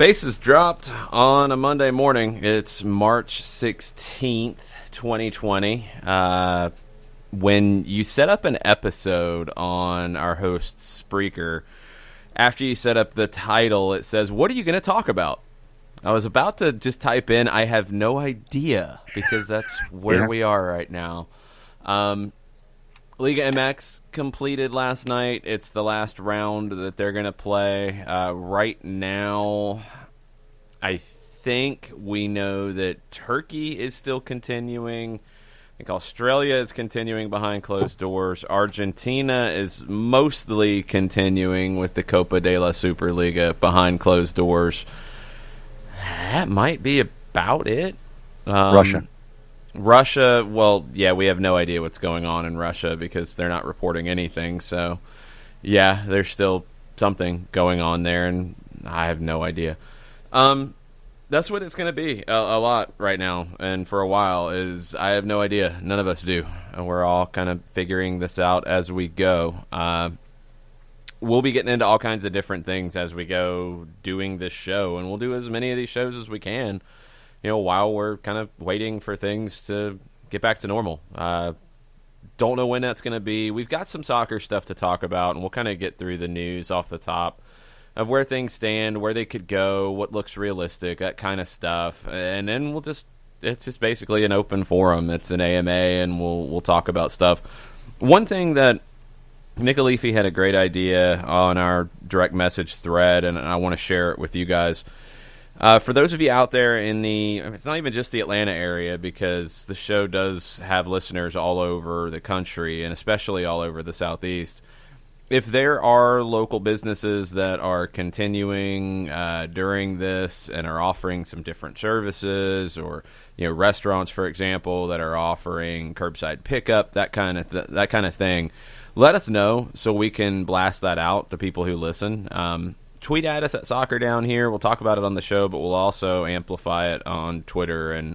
Bases dropped on a Monday morning. It's March 16th, 2020. When you set up an episode on our host Spreaker, after you set up the title, it says, "What are you going to talk about?" I was about to just type in, "I have no idea," because that's where we are right now. Liga MX completed last night. It's the last round that they're going to play. Right now, I think we know that Turkey is still continuing. I think Australia is continuing behind closed doors. Argentina is mostly continuing with the Copa de la Superliga behind closed doors. That might be about it. Russia, well, yeah, we have no idea what's going on in Russia because they're not reporting anything. So, yeah, there's still something going on there, and I have no idea. That's what it's going to be a lot right now, and for a while, is I have no idea. None of us do. And we're all kind of figuring this out as we go. We'll be getting into all kinds of different things as we go doing this show, and we'll do as many of these shows as we can, while we're kind of waiting for things to get back to normal. Don't know when that's going to be. We've got some soccer stuff to talk about, and we'll kind of get through the news off the top of where things stand, where they could go, what looks realistic, that kind of stuff. And then it's just basically an open forum. It's an AMA, and we'll talk about stuff. One thing that Nick Alifi had a great idea on our direct message thread, and I want to share it with you guys. For those of you out there it's not even just the Atlanta area, because the show does have listeners all over the country, and especially all over the Southeast. If there are local businesses that are continuing during this and are offering some different services, or restaurants, for example, that are offering curbside pickup, that kind of thing, let us know so we can blast that out to people who listen. Tweet at us at Soccer Down Here. We'll talk about it on the show, but we'll also amplify it on Twitter, and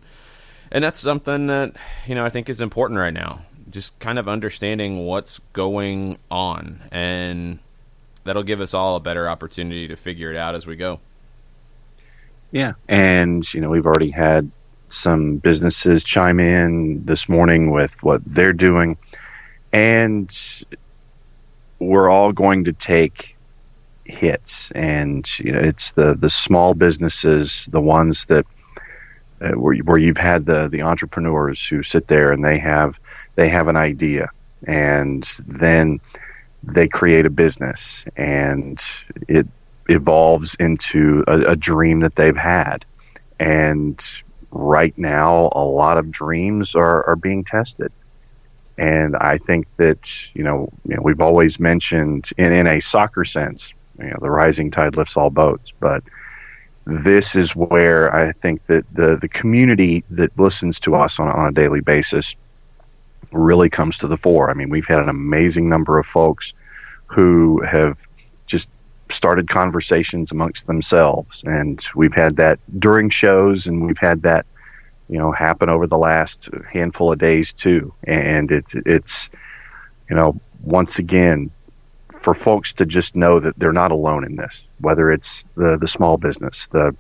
that's something that I think is important right now. Just kind of understanding what's going on, and that'll give us all a better opportunity to figure it out as we go. Yeah, and we've already had some businesses chime in this morning with what they're doing, and we're all going to take hits, and it's the small businesses, the ones that where you've had the entrepreneurs who sit there and they have an idea, and then they create a business, and it evolves into a dream that they've had. And right now, a lot of dreams are being tested. And I think that, we've always mentioned in a soccer sense, the rising tide lifts all boats, but this is where I think that the community that listens to us on a daily basis really comes to the fore. I mean, we've had an amazing number of folks who have just started conversations amongst themselves, and we've had that during shows, and we've had that happen over the last handful of days too. And it's once again, for folks to just know that they're not alone in this, whether it's the small business, the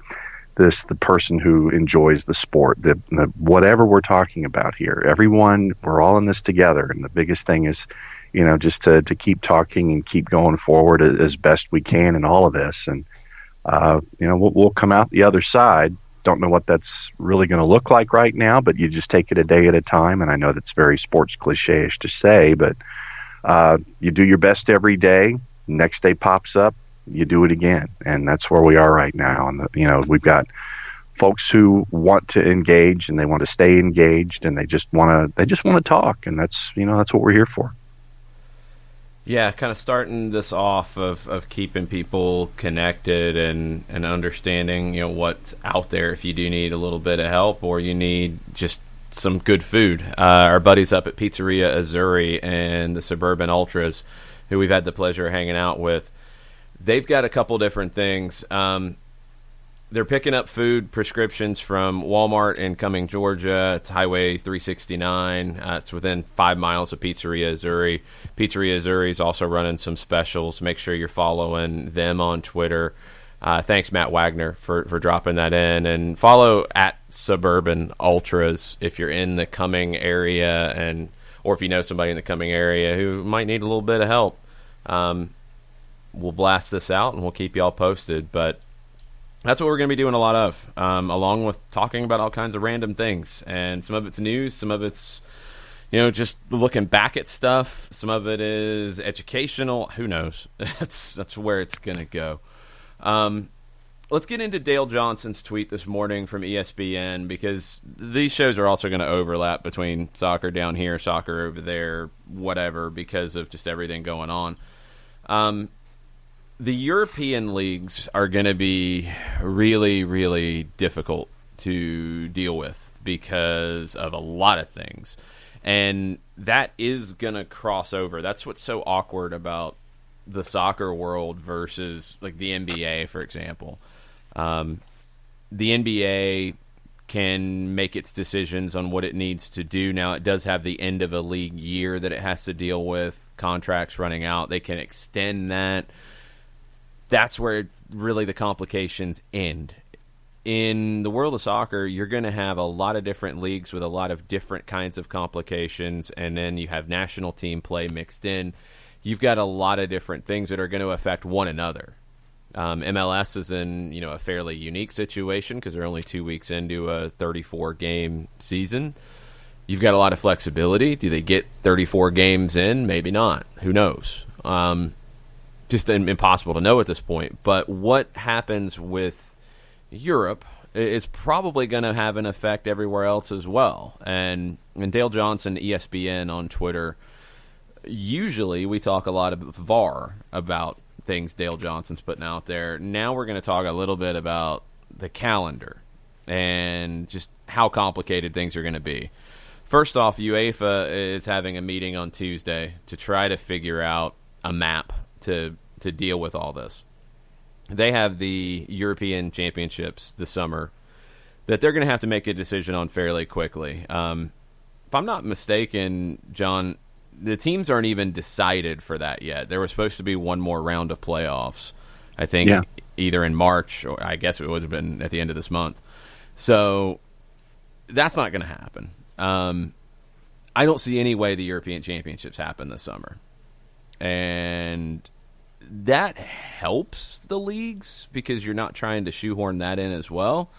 person who enjoys the sport, the whatever we're talking about here. Everyone, we're all in this together, and the biggest thing is, just to keep talking and keep going forward as best we can in all of this. And we'll come out the other side. Don't know what that's really going to look like right now, but you just take it a day at a time. And I know that's very sports cliche-ish to say, but you do your best every day. Next day pops up, you do it again, and that's where we are right now. And we've got folks who want to engage, and they want to stay engaged, and they just want to talk, and that's what we're here for. Yeah, kind of starting this off of keeping people connected and understanding what's out there if you do need a little bit of help, or you need just some good food. Our buddies up at Pizzeria Azzurri and the Suburban Ultras, who we've had the pleasure of hanging out with, they've got a couple different things. They're picking up food prescriptions from Walmart in Cumming, Georgia. It's Highway 369. It's within 5 miles of Pizzeria Azzurri. Pizzeria Azzurri is also running some specials. Make sure you're following them on Twitter. Thanks, Matt Wagner, for dropping that in. And follow at Suburban Ultras if you're in the Cumming area, or if you know somebody in the Cumming area who might need a little bit of help. We'll blast this out, and we'll keep you all posted. But that's what we're going to be doing a lot of, along with talking about all kinds of random things. And some of it's news, some of it's just looking back at stuff. Some of it is educational. Who knows? That's where it's going to go. Let's get into Dale Johnson's tweet this morning from ESPN, because these shows are also going to overlap between soccer down here, soccer over there, whatever, because of just everything going on. The European leagues are going to be really, really difficult to deal with because of a lot of things. And that is going to cross over. That's what's so awkward about the soccer world versus like the NBA, for example. The NBA can make its decisions on what it needs to do. Now, it does have the end of a league year that it has to deal with, contracts running out. They can extend that. That's where really the complications end. In the world of soccer, you're going to have a lot of different leagues with a lot of different kinds of complications, and then you have national team play mixed in. You've got a lot of different things that are going to affect one another. MLS is in a fairly unique situation because they're only 2 weeks into a 34-game season. You've got a lot of flexibility. Do they get 34 games in? Maybe not. Who knows? Just impossible to know at this point. But what happens with Europe is probably going to have an effect everywhere else as well. And Dale Johnson, ESPN on Twitter, usually we talk a lot of VAR about things Dale Johnson's putting out there. Now we're going to talk a little bit about the calendar and just how complicated things are going to be. First off, UEFA is having a meeting on Tuesday to try to figure out a map to deal with all this. They have the European Championships this summer that they're going to have to make a decision on fairly quickly. If I'm not mistaken, John, the teams aren't even decided for that yet. There was supposed to be one more round of playoffs, I think, either in March or I guess it would have been at the end of this month. So that's not going to happen. I don't see any way the European Championships happen this summer. And that helps the leagues because you're not trying to shoehorn that in as well.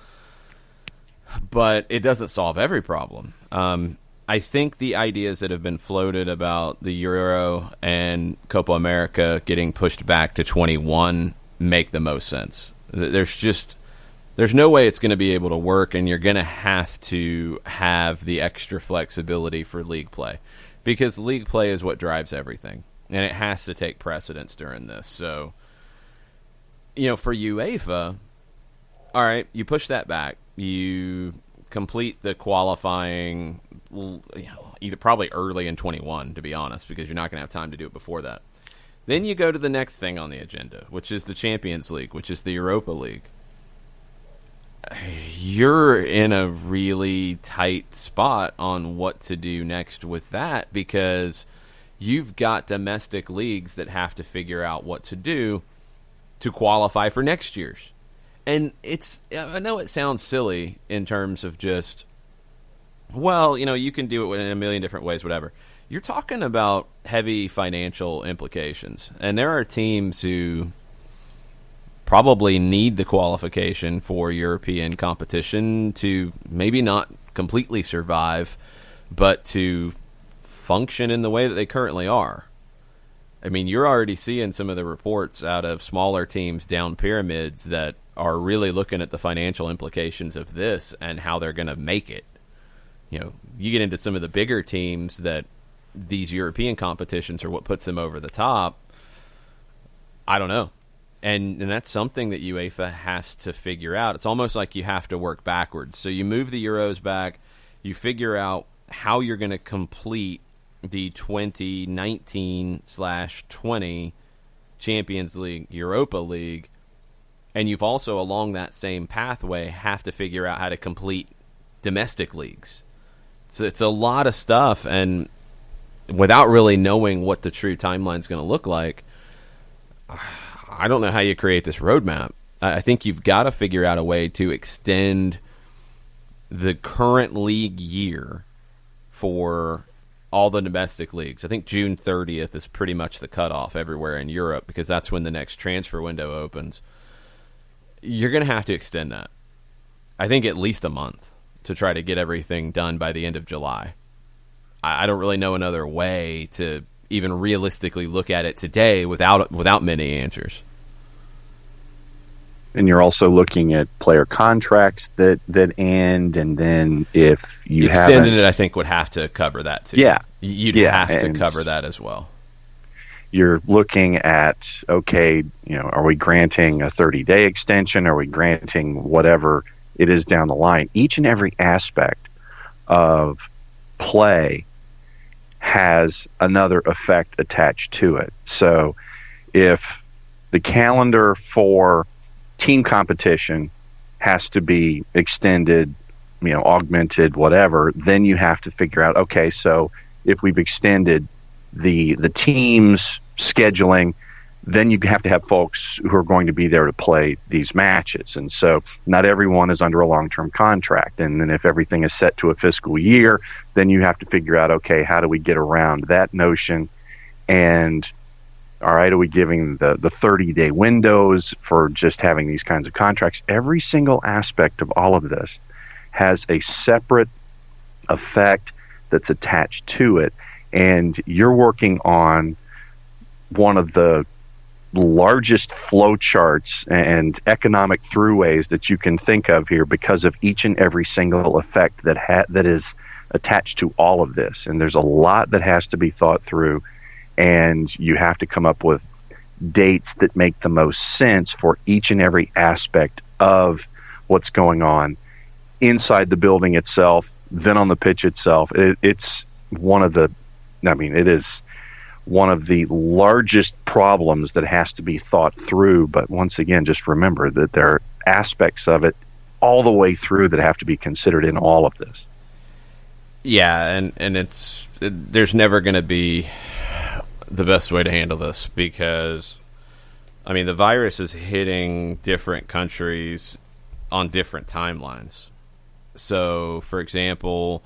But it doesn't solve every problem. I think the ideas that have been floated about the Euro and Copa America getting pushed back to 21 make the most sense. There's no way it's going to be able to work, and you're going to have the extra flexibility for league play because league play is what drives everything, and it has to take precedence during this. So, for UEFA, all right, you push that back. You complete the qualifying either probably early in 21, to be honest, because you're not going to have time to do it before that. Then you go to the next thing on the agenda, which is the Champions League, which is the Europa League. You're in a really tight spot on what to do next with that because you've got domestic leagues that have to figure out what to do to qualify for next year's. And I know it sounds silly in terms of just, you can do it in a million different ways, whatever. You're talking about heavy financial implications. And there are teams who probably need the qualification for European competition to maybe not completely survive, but to function in the way that they currently are. I mean, you're already seeing some of the reports out of smaller teams down pyramids that are really looking at the financial implications of this and how they're going to make it. You get into some of the bigger teams that these European competitions are what puts them over the top. I don't know. And that's something that UEFA has to figure out. It's almost like you have to work backwards. So you move the Euros back, you figure out how you're going to complete the 2019/20 Champions League, Europa League, and you've also, along that same pathway, have to figure out how to complete domestic leagues. So it's a lot of stuff, and without really knowing what the true timeline is going to look like, I don't know how you create this roadmap. I think you've got to figure out a way to extend the current league year for all the domestic leagues. I think June 30th is pretty much the cutoff everywhere in Europe because that's when the next transfer window opens. You're going to have to extend that. I think at least a month to try to get everything done by the end of July. I don't really know another way to even realistically look at it today without many answers. And you're also looking at player contracts that end, and then if you extended it, I think would have to cover that too. Yeah, you'd have to cover that as well. You're looking at, okay, are we granting a 30-day extension? Are we granting whatever it is down the line? Each and every aspect of play has another effect attached to it. So if the calendar for team competition has to be extended, augmented, whatever, then you have to figure out, okay, so if we've extended the team's scheduling, then you have to have folks who are going to be there to play these matches. And so not everyone is under a long-term contract. And then if everything is set to a fiscal year, then you have to figure out, okay, how do we get around that notion? And all right, are we giving the 30-day windows for just having these kinds of contracts? Every single aspect of all of this has a separate effect that's attached to it. And you're working on one of the largest flow charts and economic throughways that you can think of here because of each and every single effect that is attached to all of this. And there's a lot that has to be thought through, and you have to come up with dates that make the most sense for each and every aspect of what's going on inside the building itself, then on the pitch itself. It's one of the it is one of the largest problems that has to be thought through. But once again, just remember that there are aspects of it all the way through that have to be considered in all of this. Yeah, and there's never going to be the best way to handle this because, the virus is hitting different countries on different timelines. So, for example,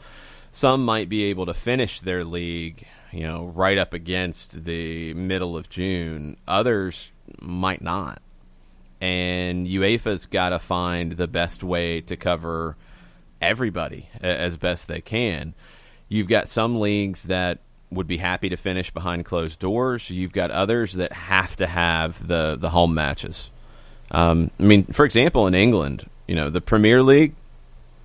some might be able to finish their league, right up against the middle of June. Others might not. And UEFA's got to find the best way to cover everybody as best they can. You've got some leagues that would be happy to finish behind closed doors. You've got others that have to have the home matches. For example, in England, the Premier League,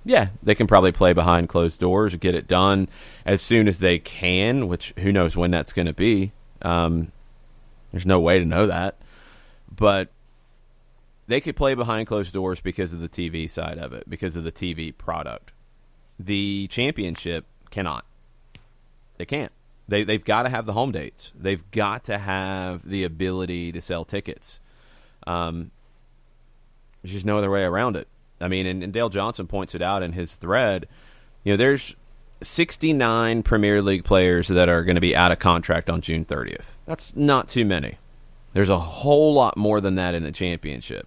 yeah, they can probably play behind closed doors or get it done as soon as they can, which who knows when that's going to be. There's no way to know that. But they could play behind closed doors because of the TV side of it, because of the TV product. The championship cannot. They can't. They've got to have the home dates. They've got to have the ability to sell tickets. There's just no other way around it. And Dale Johnson points it out in his thread. There's 69 Premier League players that are going to be out of contract on June 30th. That's not too many. There's a whole lot more than that in the championship.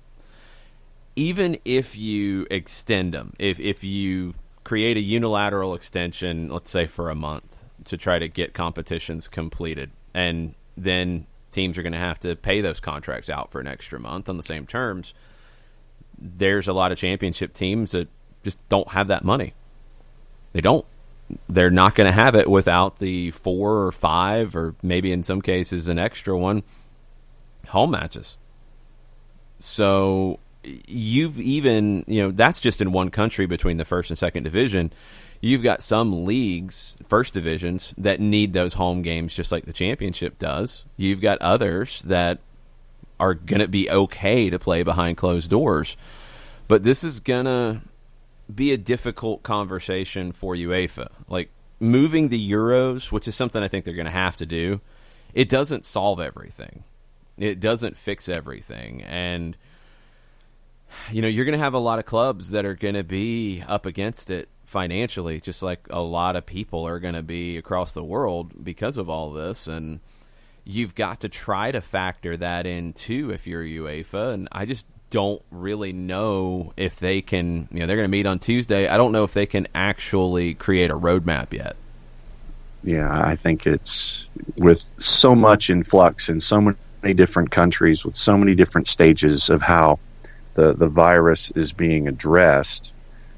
Even if you extend them, if you create a unilateral extension, let's say for a month, to try to get competitions completed, and then teams are going to have to pay those contracts out for an extra month on the same terms, there's a lot of championship teams that just don't have that money. They don't. They're not going to have it without the 4 or 5, or maybe in some cases an extra one, home matches. So you've even, that's just in one country between the first and second division. You've got some leagues, first divisions, that need those home games just like the championship does. You've got others that are going to be okay to play behind closed doors. But this is going to be a difficult conversation for UEFA. Like, moving the Euros, which is something I think they're going to have to do, it doesn't solve everything. It doesn't fix everything. And, you're going to have a lot of clubs that are going to be up against it financially, just like a lot of people are going to be across the world because of all this. And you've got to try to factor that in too if you're UEFA, and I just don't really know if they can, they're going to meet on Tuesday. I don't know if they can actually create a roadmap yet. Yeah, I think it's with so much in flux in so many different countries with so many different stages of how the virus is being addressed.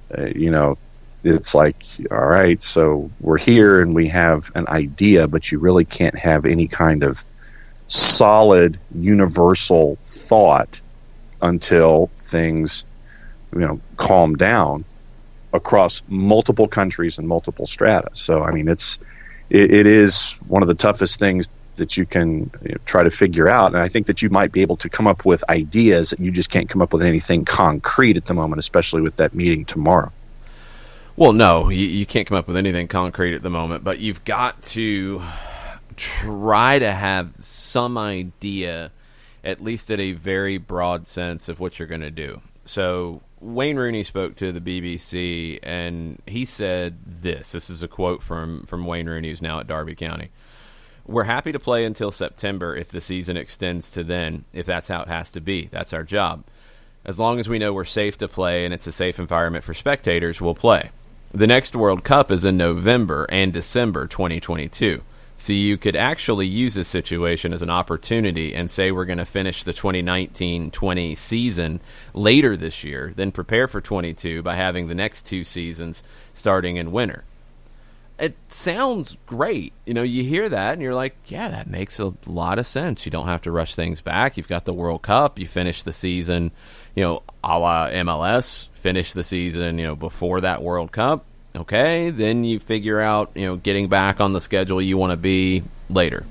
It's like, all right, so we're here and we have an idea, but you really can't have any kind of solid universal thought until things, calm down across multiple countries and multiple strata. So, I mean, it is one of the toughest things that you can try to figure out. And I think that you might be able to come up with ideas that you just can't come up with anything concrete at the moment, especially with that meeting tomorrow. Well, no, you can't come up with anything concrete at the moment, but you've got to try to have some idea, at least at a very broad sense, of what you're going to do. So Wayne Rooney spoke to the BBC, and he said this. This is a quote from Wayne Rooney, who's now at Derby County. "We're happy to play until September if the season extends to then, if that's how it has to be. That's our job. As long as we know we're safe to play and it's a safe environment for spectators, we'll play. The next World Cup is in November and December 2022. So you could actually use this situation as an opportunity and say we're going to finish the 2019-20 season later this year, then prepare for 22 by having the next two seasons starting in winter." It sounds great. You hear that and you're like, yeah, that makes a lot of sense. You don't have to rush things back. You've got the World Cup. You finish the season, a la MLS, finish the season, before that World Cup. Okay, then you figure out, getting back on the schedule you want to be later.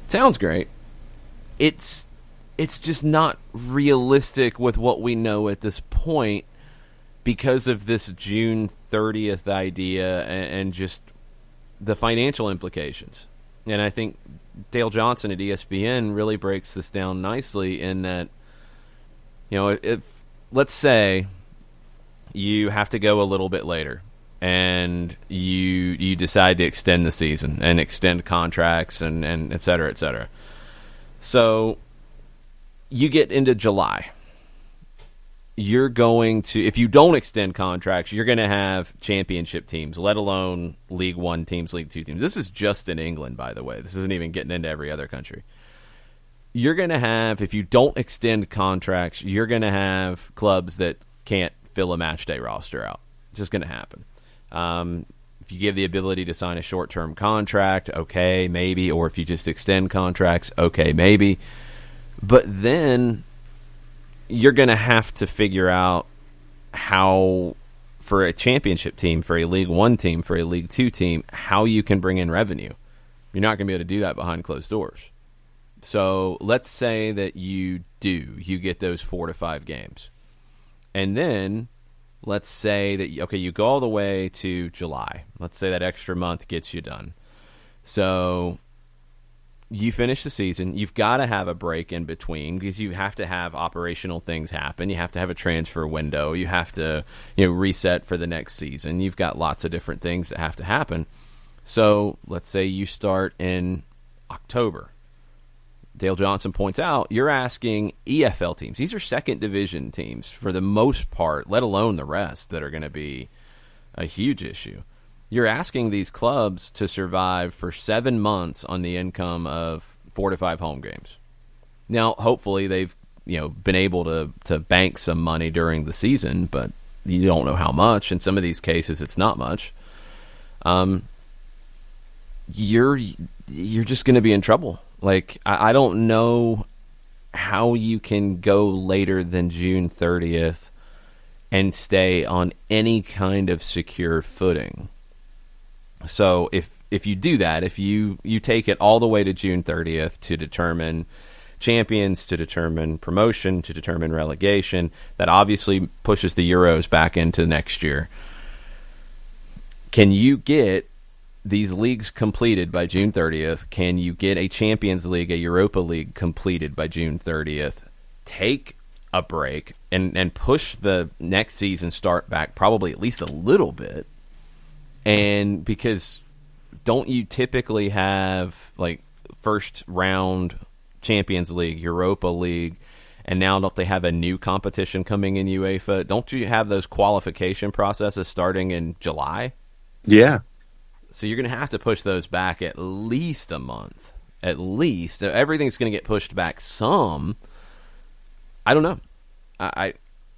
Sounds great. It's just not realistic with what we know at this point because of this June 30th idea and just the financial implications. And I think Dale Johnson at ESPN really breaks this down nicely in that, if let's say you have to go a little bit later and you decide to extend the season and extend contracts and et cetera, et cetera. So you get into July. You're going to, if you don't extend contracts, you're going to have championship teams, let alone League One teams, League Two teams. This is just in England, by the way. This isn't even getting into every other country. You're going to have, if you don't extend contracts, you're going to have clubs that can't fill a match day roster out. It's just going to happen. If you give the ability to sign a short-term contract, okay, maybe. Or if you just extend contracts, okay, maybe. But then you're going to have to figure out how, for a championship team, for a League One team, for a League Two team, how you can bring in revenue. You're not going to be able to do that behind closed doors. So let's say that you get those 4 to 5 games. And then let's say that, you go all the way to July. Let's say that extra month gets you done. So you finish the season. You've got to have a break in between because you have to have operational things happen. You have to have a transfer window. You have to reset for the next season. You've got lots of different things that have to happen. So let's say you start in October. Dale Johnson points out, you're asking EFL teams. These are second division teams for the most part, let alone the rest that are going to be a huge issue. You're asking these clubs to survive for 7 months on the income of 4 to 5 home games. Now, hopefully they've been able to bank some money during the season, but you don't know how much. In some of these cases, it's not much. You're just going to be in trouble. Like, I don't know how you can go later than June 30th and stay on any kind of secure footing. So if you do that, if you take it all the way to June 30th to determine champions, to determine promotion, to determine relegation, that obviously pushes the Euros back into next year. Can you get these leagues completed by June 30th? Can you get a Champions League, a Europa League completed by June 30th? Take a break and push the next season start back probably at least a little bit. And because don't you typically have like first round Champions League, Europa League, and now don't they have a new competition coming in UEFA? Don't you have those qualification processes starting in July? Yeah. So you're going to have to push those back at least a month. At least. Everything's going to get pushed back some. I don't know.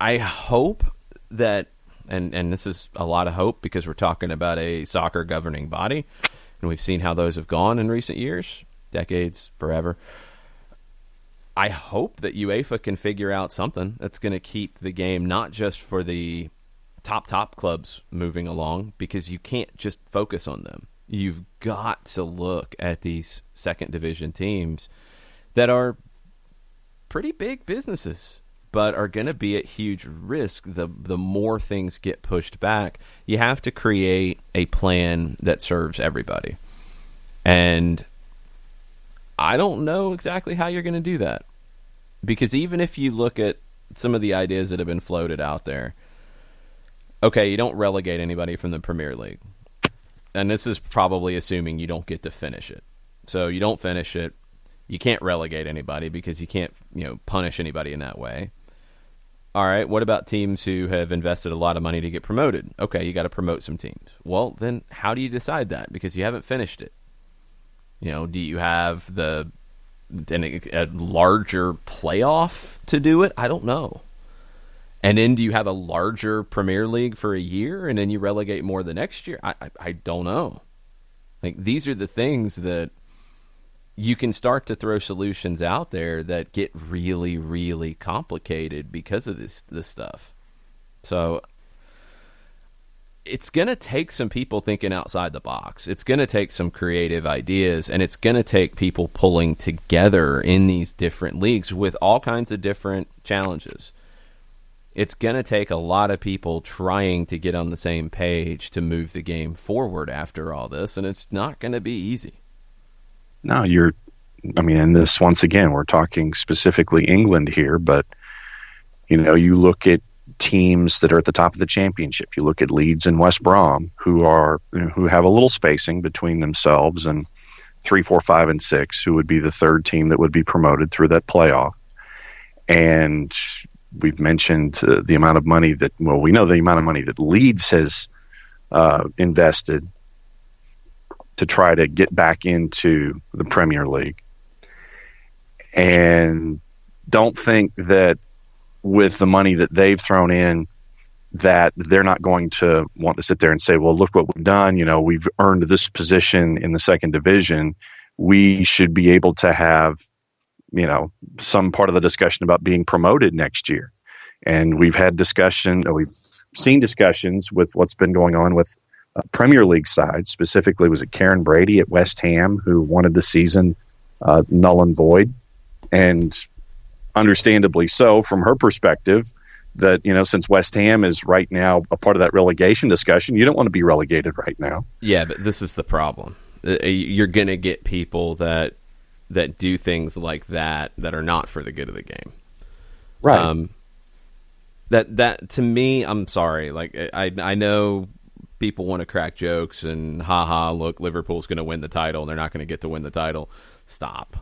I hope that, and this is a lot of hope because we're talking about a soccer governing body, and we've seen how those have gone in recent years, decades, forever. I hope that UEFA can figure out something that's going to keep the game not just for the top clubs moving along, because you can't just focus on them. You've got to look at these second division teams that are pretty big businesses, but are going to be at huge risk the more things get pushed back. You have to create a plan that serves everybody. And I don't know exactly how you're going to do that. Because even if you look at some of the ideas that have been floated out there, okay, you don't relegate anybody from the Premier League. And this is probably assuming you don't get to finish it. So you don't finish it. You can't relegate anybody because you can't, punish anybody in that way. All right, what about teams who have invested a lot of money to get promoted? Okay, you got to promote some teams. Well, then how do you decide that? Because you haven't finished it. Do you have a larger playoff to do it? I don't know. And then do you have a larger Premier League for a year and then you relegate more the next year? I don't know. Like, these are the things that you can start to throw solutions out there that get really, really complicated because of this stuff. So it's going to take some people thinking outside the box. It's going to take some creative ideas, and it's going to take people pulling together in these different leagues with all kinds of different challenges. It's going to take a lot of people trying to get on the same page to move the game forward after all this, and it's not going to be easy. No, and this, once again, we're talking specifically England here, but, you look at teams that are at the top of the championship. You look at Leeds and West Brom, who have a little spacing between themselves, and 3, 4, 5, and 6, who would be the third team that would be promoted through that playoff. And we've mentioned the amount of money we know the amount of money that Leeds has invested to try to get back into the Premier League. And don't think that with the money that they've thrown in, that they're not going to want to sit there and say, well, look what we've done. We've earned this position in the second division. We should be able to have, some part of the discussion about being promoted next year. And we've seen discussions with what's been going on with Premier League sides. Specifically, was it Karen Brady at West Ham who wanted the season null and void? And understandably so, from her perspective, that, since West Ham is right now a part of that relegation discussion, you don't want to be relegated right now. Yeah, but this is the problem. You're going to get people that do things like that are not for the good of the game. Right. That to me, I'm sorry. Like, I know people want to crack jokes and look, Liverpool's going to win the title and they're not going to get to win the title. Stop.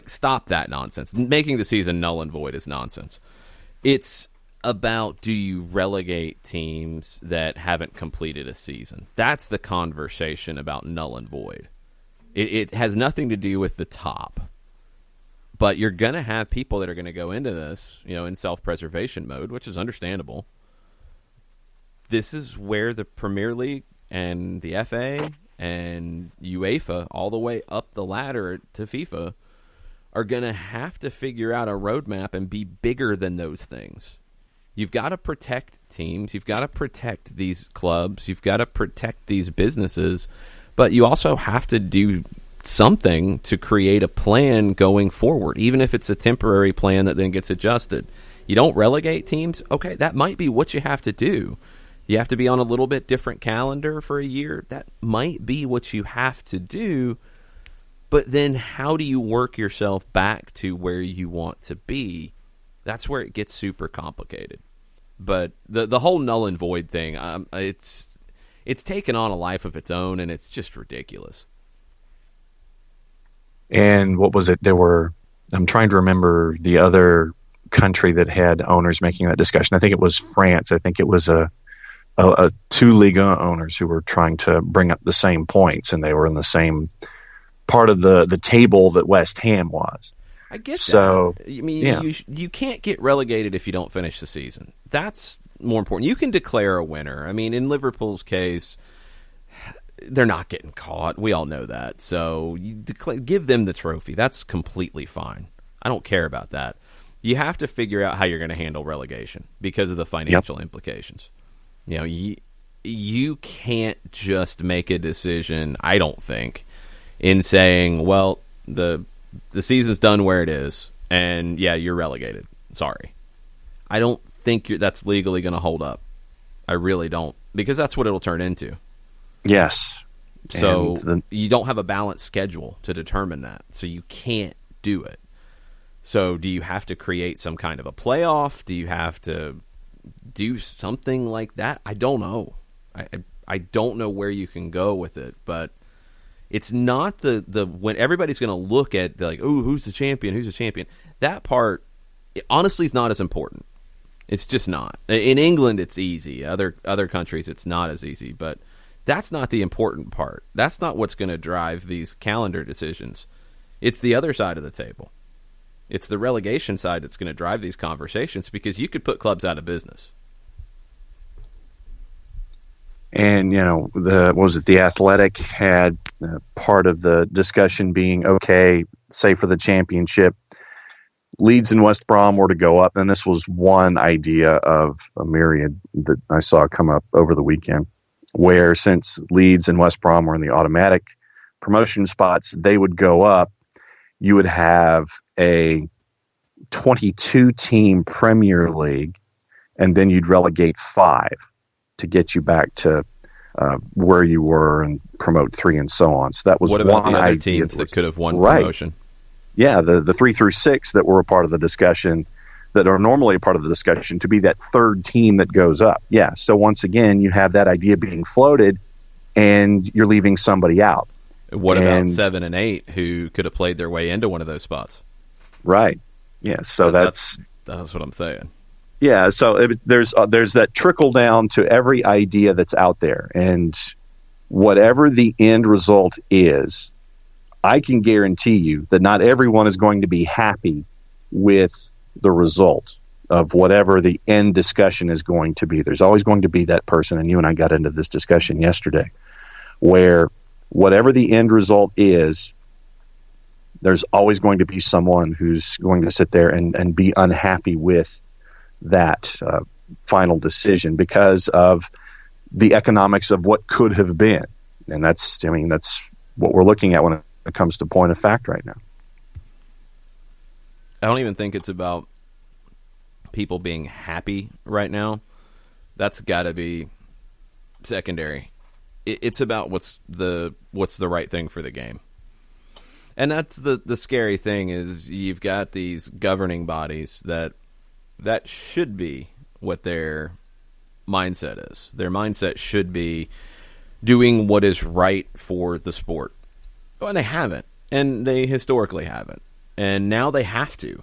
Stop that nonsense. Making the season null and void is nonsense. It's about, do you relegate teams that haven't completed a season? That's the conversation about null and void. It has nothing to do with the top. But you're going to have people that are going to go into this, in self-preservation mode, which is understandable. This is where the Premier League and the FA and UEFA, all the way up the ladder to FIFA, are going to have to figure out a roadmap and be bigger than those things. You've got to protect teams. You've got to protect these clubs. You've got to protect these businesses. But you also have to do something to create a plan going forward, even if it's a temporary plan that then gets adjusted. You don't relegate teams. Okay, that might be what you have to do. You have to be on a little bit different calendar for a year. That might be what you have to do. But then how do you work yourself back to where you want to be? That's where it gets super complicated. But the whole null and void thing, it's taken on a life of its own, and it's just ridiculous. And what was it? I'm trying to remember the other country that had owners making that discussion. I think it was France. I think it was a two Ligue 1 owners who were trying to bring up the same points, and they were in the same part of the table that West Ham was. I get so, that. I mean, yeah. you can't get relegated if you don't finish the season. That's more important. You can declare a winner. I mean, in Liverpool's case, they're not getting caught. We all know that. So you give them the trophy. That's completely fine. I don't care about that. You have to figure out how you're going to handle relegation because of the financial implications. You know, you can't just make a decision, I don't think, in saying, well, the season's done where it is, and yeah, you're relegated. Sorry. I don't think that's legally going to hold up. I really don't, because that's what it'll turn into. Yes. So you don't have a balanced schedule to determine that, so you can't do it. So do you have to create some kind of a playoff? Do you have to do something like that? I don't know. I don't know where you can go with it, but it's not the when everybody's going to look at like, oh, who's the champion? Who's the champion? That part, honestly, is not as important. It's just not. In England, it's easy. Other countries, it's not as easy. But that's not the important part. That's not what's going to drive these calendar decisions. It's the other side of the table. It's the relegation side that's going to drive these conversations, because you could put clubs out of business. And, the Athletic had part of the discussion being, okay, say for the championship, Leeds and West Brom were to go up. And this was one idea of a myriad that I saw come up over the weekend, where since Leeds and West Brom were in the automatic promotion spots, they would go up. You would have a 22-team Premier League, and then you'd relegate 5 to get you back to where you were and promote 3 and so on. So that was what about one the other idea teams that could have won right. promotion? Yeah, the 3 through 6 that were a part of the discussion, that are normally a part of the discussion, to be that third team that goes up. Yeah, so once again, you have that idea being floated, and you're leaving somebody out. What about 7 and 8 who could have played their way into one of those spots? Right. Yeah. So that's what I'm saying. Yeah. So there's that trickle down to every idea that's out there, and whatever the end result is, I can guarantee you that not everyone is going to be happy with the result of whatever the end discussion is going to be. There's always going to be that person, and you and I got into this discussion yesterday, where whatever the end result is, there's always going to be someone who's going to sit there and be unhappy with that final decision because of the economics of what could have been. And that's what we're looking at when it comes to point of fact right now. I don't even think it's about people being happy right now. That's got to be secondary. It's about what's the right thing for the game. And that's the scary thing, is you've got these governing bodies that should be what their mindset is. Their mindset should be doing what is right for the sport. Well, and they haven't. And they historically haven't. And now they have to.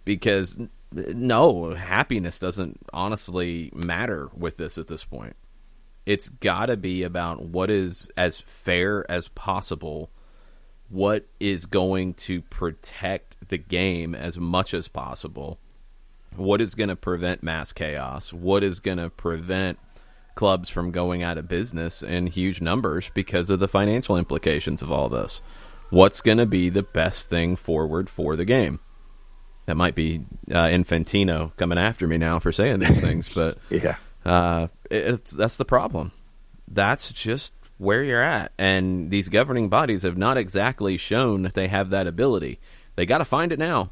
Because, no, happiness doesn't honestly matter with this at this point. It's got to be about what is as fair as possible, what is going to protect the game as much as possible, what is going to prevent mass chaos, what is going to prevent clubs from going out of business in huge numbers because of the financial implications of all this. What's going to be the best thing forward for the game? That might be Infantino coming after me now for saying these things, but yeah. That's the problem. That's just where you're at. And these governing bodies have not exactly shown that they have that ability. They got to find it now,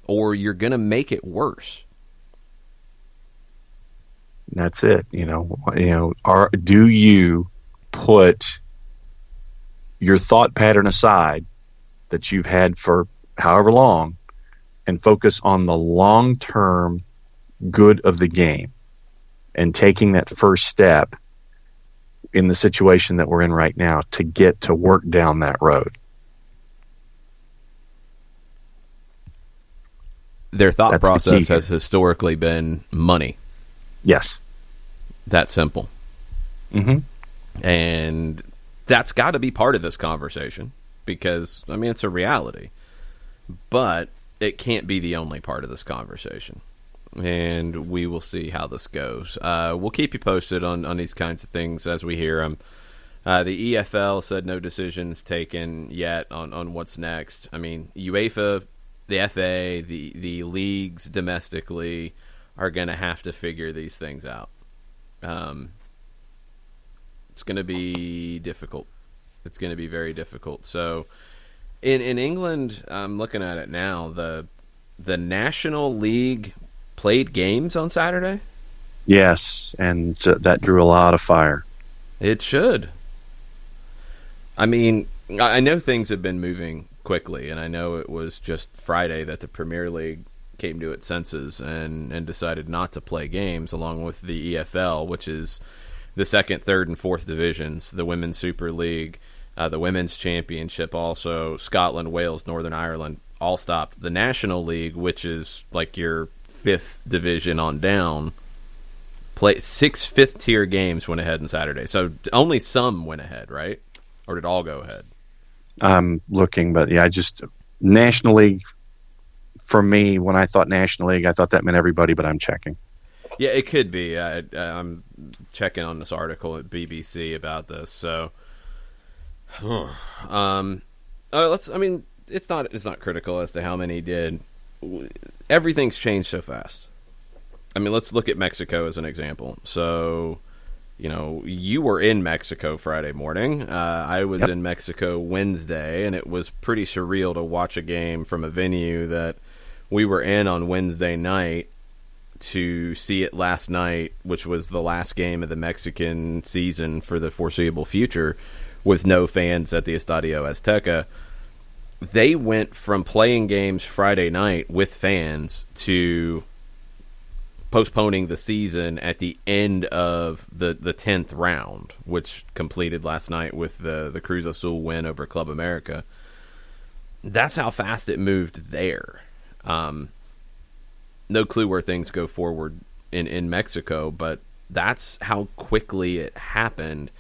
or you're going to make it worse. That's it. Do you put your thought pattern aside that you've had for however long and focus on the long-term good of the game and taking that first step in the situation that we're in right now to get to work down that road? their thought That's the process key has historically been money. Yes. That simple. Mm-hmm. And that's got to be part of this conversation because, I mean, it's a reality. But it can't be the only part of this conversation. And we will see how this goes. We'll keep you posted on these kinds of things as we hear them. The EFL said no decisions taken yet on what's next. I mean, UEFA, the FA, the leagues domestically are going to have to figure these things out. It's going to be difficult. It's going to be very difficult. So in England, I'm looking at it now, the National League played games on Saturday? Yes, and that drew a lot of fire. It should. I mean, I know things have been moving quickly, and I know it was just Friday that the Premier League came to its senses and decided not to play games, along with the EFL, which is the second, third, and fourth divisions, the Women's Super League, the Women's Championship also, Scotland, Wales, Northern Ireland, all stopped. The National League, which is like your fifth division on down, play 6 fifth-tier games went ahead on Saturday. So only some went ahead, right? Or did all go ahead? I'm looking, but yeah, National League, for me, when I thought National League, I thought that meant everybody, but I'm checking. Yeah, it could be. I'm checking on this article at BBC about this. So, it's not critical as to how many did. Everything's changed so fast. I mean, let's look at Mexico as an example. So, you were in Mexico Friday morning. I was in Mexico Wednesday, and it was pretty surreal to watch a game from a venue that we were in on Wednesday night to see it last night, which was the last game of the Mexican season for the foreseeable future, with no fans at the Estadio Azteca. They went from playing games Friday night with fans to postponing the season at the end of the 10th round, which completed last night with the Cruz Azul win over Club America. That's how fast it moved there. No clue where things go forward in Mexico, but that's how quickly it happened.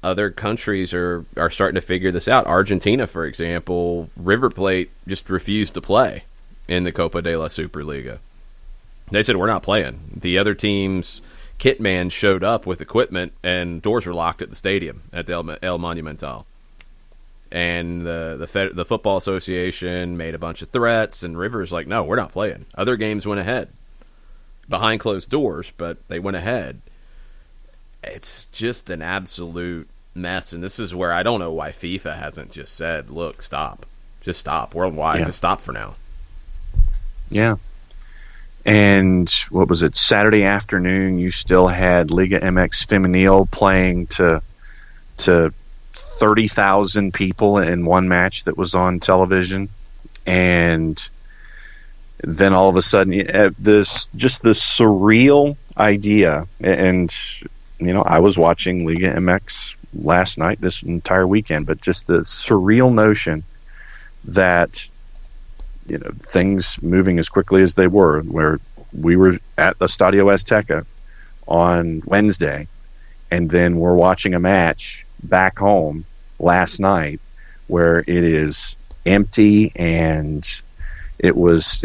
Other countries are starting to figure this out. Argentina, for example, River Plate just refused to play in the Copa de la Superliga. They said, we're not playing. The other team's kit man showed up with equipment, and doors were locked at the stadium at the El Monumental. And the Football Association made a bunch of threats, and River's like, no, we're not playing. Other games went ahead. Behind closed doors, but they went ahead. It's just an absolute mess, and this is where I don't know why FIFA hasn't just said, look, stop. Just stop. Worldwide, just stop for now. Yeah. And what was it, Saturday afternoon, you still had Liga MX Femenil playing to 30,000 people in one match that was on television. And then all of a sudden, this surreal idea, and I was watching Liga MX last night, this entire weekend, but just the surreal notion that things moving as quickly as they were, where we were at the Estadio Azteca on Wednesday, and then we're watching a match back home last night where it is empty, and it was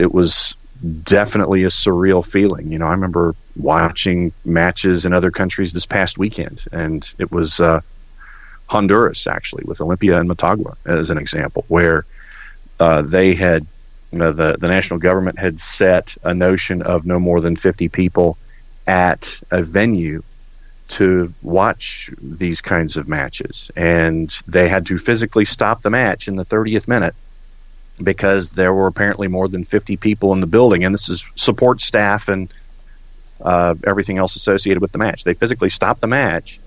definitely a surreal feeling. I remember watching matches in other countries this past weekend, and it was Honduras, actually, with Olimpia and Motagua as an example, where they had the national government had set a notion of no more than 50 people at a venue to watch these kinds of matches, and they had to physically stop the match in the 30th minute because there were apparently more than 50 people in the building, and this is support staff and everything else associated with the match. They physically stopped the match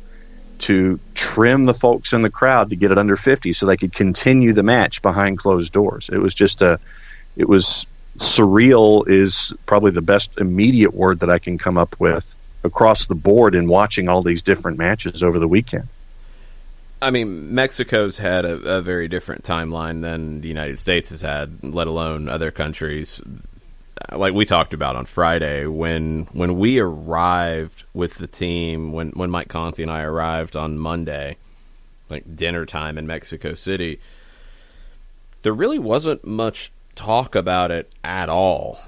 to trim the folks in the crowd to get it under 50 so they could continue the match behind closed doors. It was just it was surreal is probably the best immediate word that I can come up with across the board in watching all these different matches over the weekend. I mean, Mexico's had a very different timeline than the United States has had, let alone other countries. like we talked about on Friday, when we arrived with the team, when Mike Conti and I arrived on Monday, like dinner time in Mexico City, there really wasn't much talk about it at all.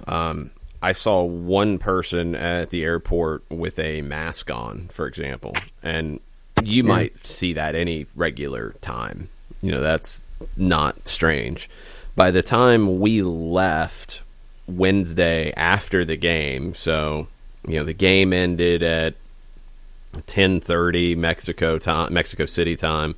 I saw one person at the airport with a mask on, for example, and you might see that any regular time. That's not strange. By the time we left Wednesday after the game, so the game ended at 10:30 Mexico City time.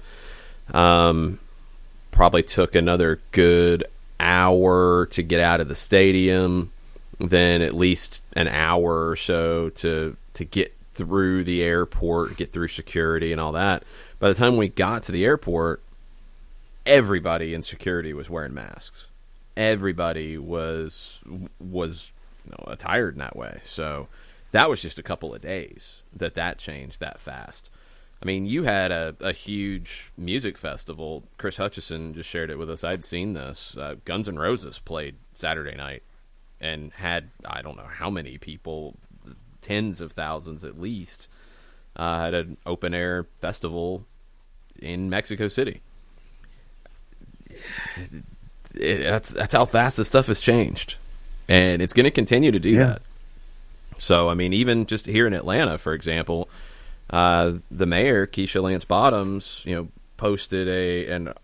Probably took another good hour to get out of the stadium, then at least an hour or so to get through the airport, get through security and all that. By the time we got to the airport, everybody in security was wearing masks. Everybody was attired in that way. So that was just a couple of days that changed that fast. I mean, you had a huge music festival. Chris Hutchison just shared it with us. I'd seen this. Guns N' Roses played Saturday night and had, I don't know how many people, tens of thousands at least, had an open-air festival in Mexico City. That's how fast this stuff has changed. And it's going to continue to do that. So, I mean, even just here in Atlanta, for example, the mayor, Keisha Lance Bottoms, posted a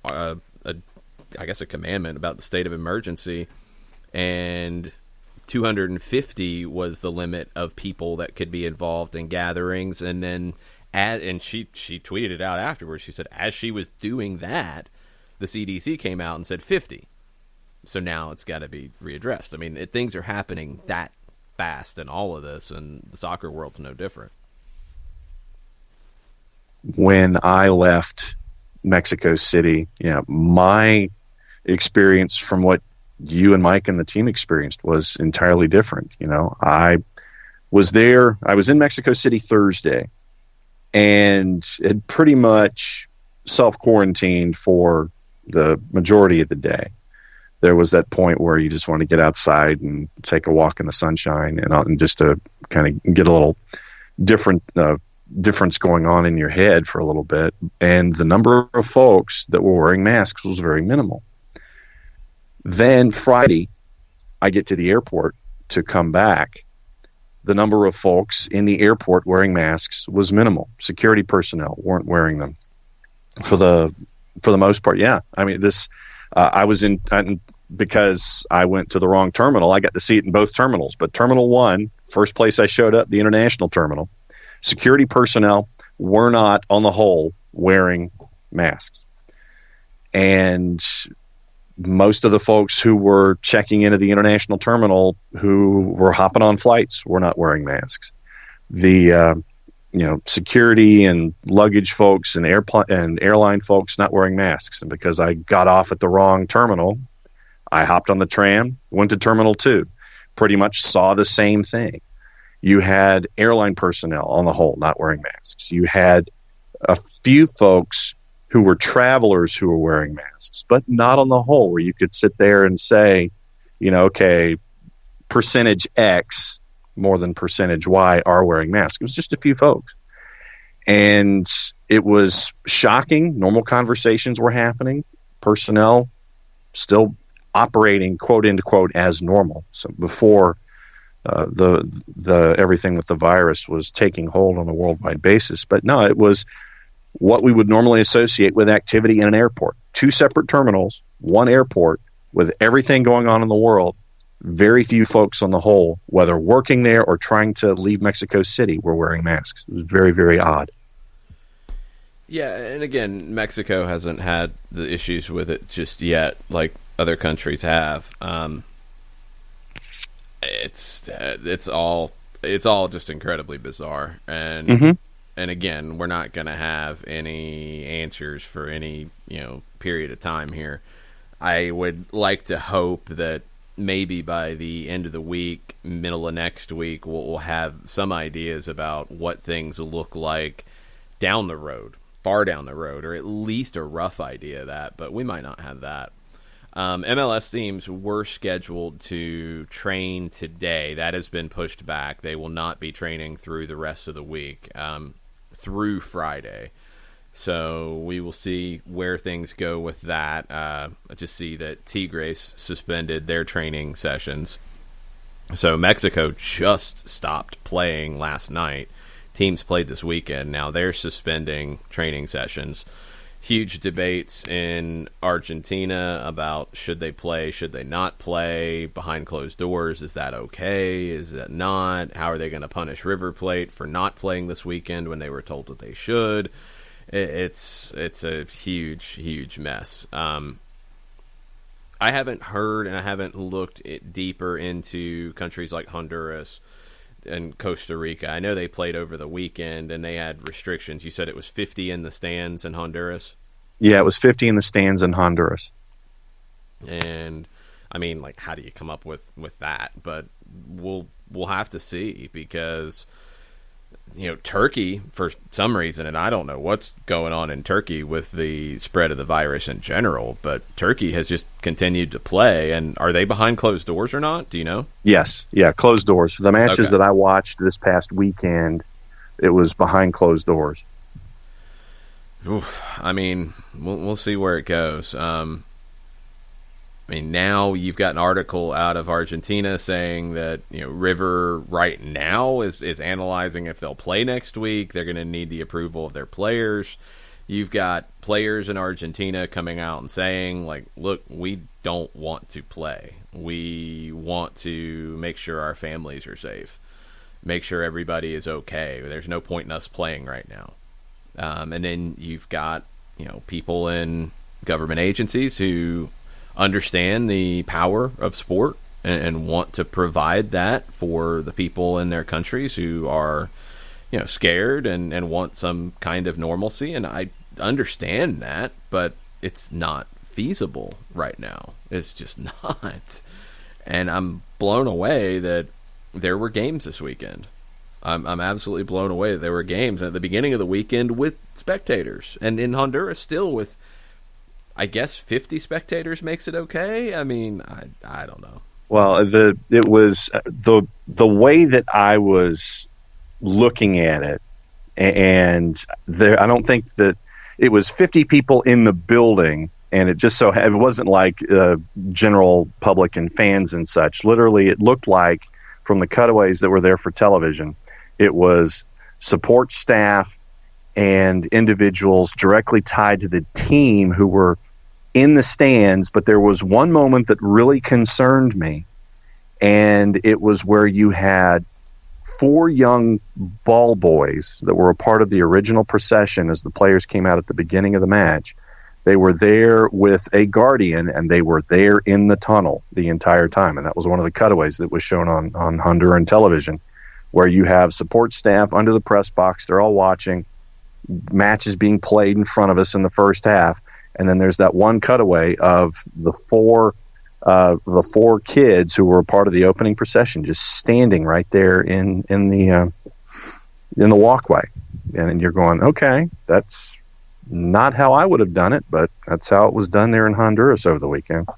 commandment about the state of emergency, and 250 was the limit of people that could be involved in gatherings. And then, she tweeted it out afterwards. She said, as she was doing that, the CDC came out and said 50. So now it's got to be readdressed. I mean, things are happening that fast in all of this, and the soccer world's no different. When I left Mexico City, my experience from what you and Mike and the team experienced was entirely different. I was in Mexico City Thursday and had pretty much self-quarantined for the majority of the day. There was that point where you just want to get outside and take a walk in the sunshine and just to kind of get a little difference going on in your head for a little bit. And the number of folks that were wearing masks was very minimal. Then Friday, I get to the airport to come back. The number of folks in the airport wearing masks was minimal. Security personnel weren't wearing them for the most part. Yeah. I mean, because I went to the wrong terminal, I got to see it in both terminals. But Terminal 1, first place I showed up, the international terminal, security personnel were not, on the whole, wearing masks. And most of the folks who were checking into the international terminal who were hopping on flights were not wearing masks. The security and luggage folks and airline folks not wearing masks. And because I got off at the wrong terminal, I hopped on the tram, went to Terminal 2, pretty much saw the same thing. You had airline personnel, on the whole, not wearing masks. You had a few folks who were travelers who were wearing masks, but not on the whole, where you could sit there and say, okay, percentage X more than percentage Y are wearing masks. It was just a few folks. And it was shocking. Normal conversations were happening. Personnel still operating, quote, end quote, as normal. So before the everything with the virus was taking hold on a worldwide basis. But no, it was what we would normally associate with activity in an airport. Two separate terminals, one airport, with everything going on in the world. Very few folks on the whole, whether working there or trying to leave Mexico City, were wearing masks. It was very, very odd. Yeah, and again, Mexico hasn't had the issues with it just yet, like other countries have. It's all just incredibly bizarre, and and again, we're not going to have any answers for any period of time here. I would like to hope that maybe by the end of the week, middle of next week, we'll have some ideas about what things will look like down the road, far down the road, or at least a rough idea of that, but we might not have that. MLS teams were scheduled to train today. That has been pushed back. They will not be training through the rest of the week, through Friday. So we will see where things go with that. I just see that Tigres suspended their training sessions. So Mexico just stopped playing last night. Teams played this weekend. Now they're suspending training sessions. Huge debates in Argentina about should they play, should they not play, behind closed doors. Is that okay? Is that not? How are they going to punish River Plate for not playing this weekend when they were told that they should? It's a huge mess. I haven't heard and I haven't looked deeper into countries like Honduras and Costa Rica. I know they played over the weekend and they had restrictions. You said it was 50 in the stands in Honduras? Yeah, it was 50 in the stands in Honduras. And I mean, like, how do you come up with that? But we'll have to see, because Turkey, for some reason, and I don't know what's going on in Turkey with the spread of the virus in general, but Turkey has just continued to play. And are they behind closed doors or not? Do you know? Yes. Yeah, closed doors. The matches that I watched this past weekend, it was behind closed doors. Oof. I mean, we'll see where it goes. I mean, now you've got an article out of Argentina saying that River right now is analyzing if they'll play next week. They're going to need the approval of their players. You've got players in Argentina coming out and saying, like, look, we don't want to play. We want to make sure our families are safe, make sure everybody is okay. There's no point in us playing right now. And then you've got people in government agencies who understand the power of sport and want to provide that for the people in their countries who are, scared and want some kind of normalcy. And I understand that, but it's not feasible right now. It's just not. And I'm blown away that there were games this weekend. I'm absolutely blown away that there were games at the beginning of the weekend with spectators. And in Honduras still with, I guess, 50 spectators makes it okay. I mean, I don't know. Well, it was the way that I was looking at it, and I don't think that it was 50 people in the building, and it wasn't like general public and fans and such. Literally, it looked like, from the cutaways that were there for television, it was support staff and individuals directly tied to the team who were in the stands. But there was one moment that really concerned me, and it was where you had 4 young ball boys that were a part of the original procession as the players came out at the beginning of the match. They were there with a guardian, and they were there in the tunnel the entire time. And that was one of the cutaways that was shown on Honduran television, where you have support staff under the press box. They're all watching matches being played in front of us in the first half. And then there's that one cutaway of the four kids who were a part of the opening procession, just standing right there in the walkway. And you're going, okay, that's not how I would have done it, but that's how it was done there in Honduras over the weekend.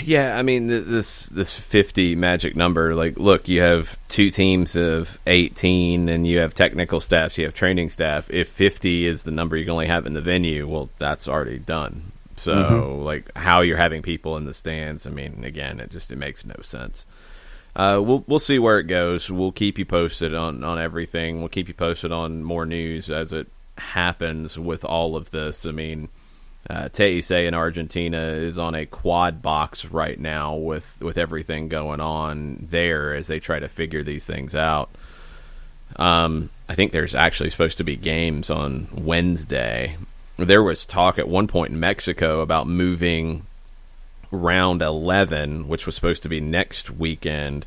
Yeah, I mean, this 50 magic number, like, look, you have 2 teams of 18, and you have technical staff, you have training staff. If 50 is the number you can only have in the venue, well, that's already done. So, like, how you're having people in the stands, I mean, again, it makes no sense. We'll see where it goes. We'll keep you posted on everything. We'll keep you posted on more news as it happens with all of this. I mean, Teise in Argentina is on a quad box right now with everything going on there as they try to figure these things out. I think there's actually supposed to be games on Wednesday. There was talk at one point in Mexico about moving round 11, which was supposed to be next weekend,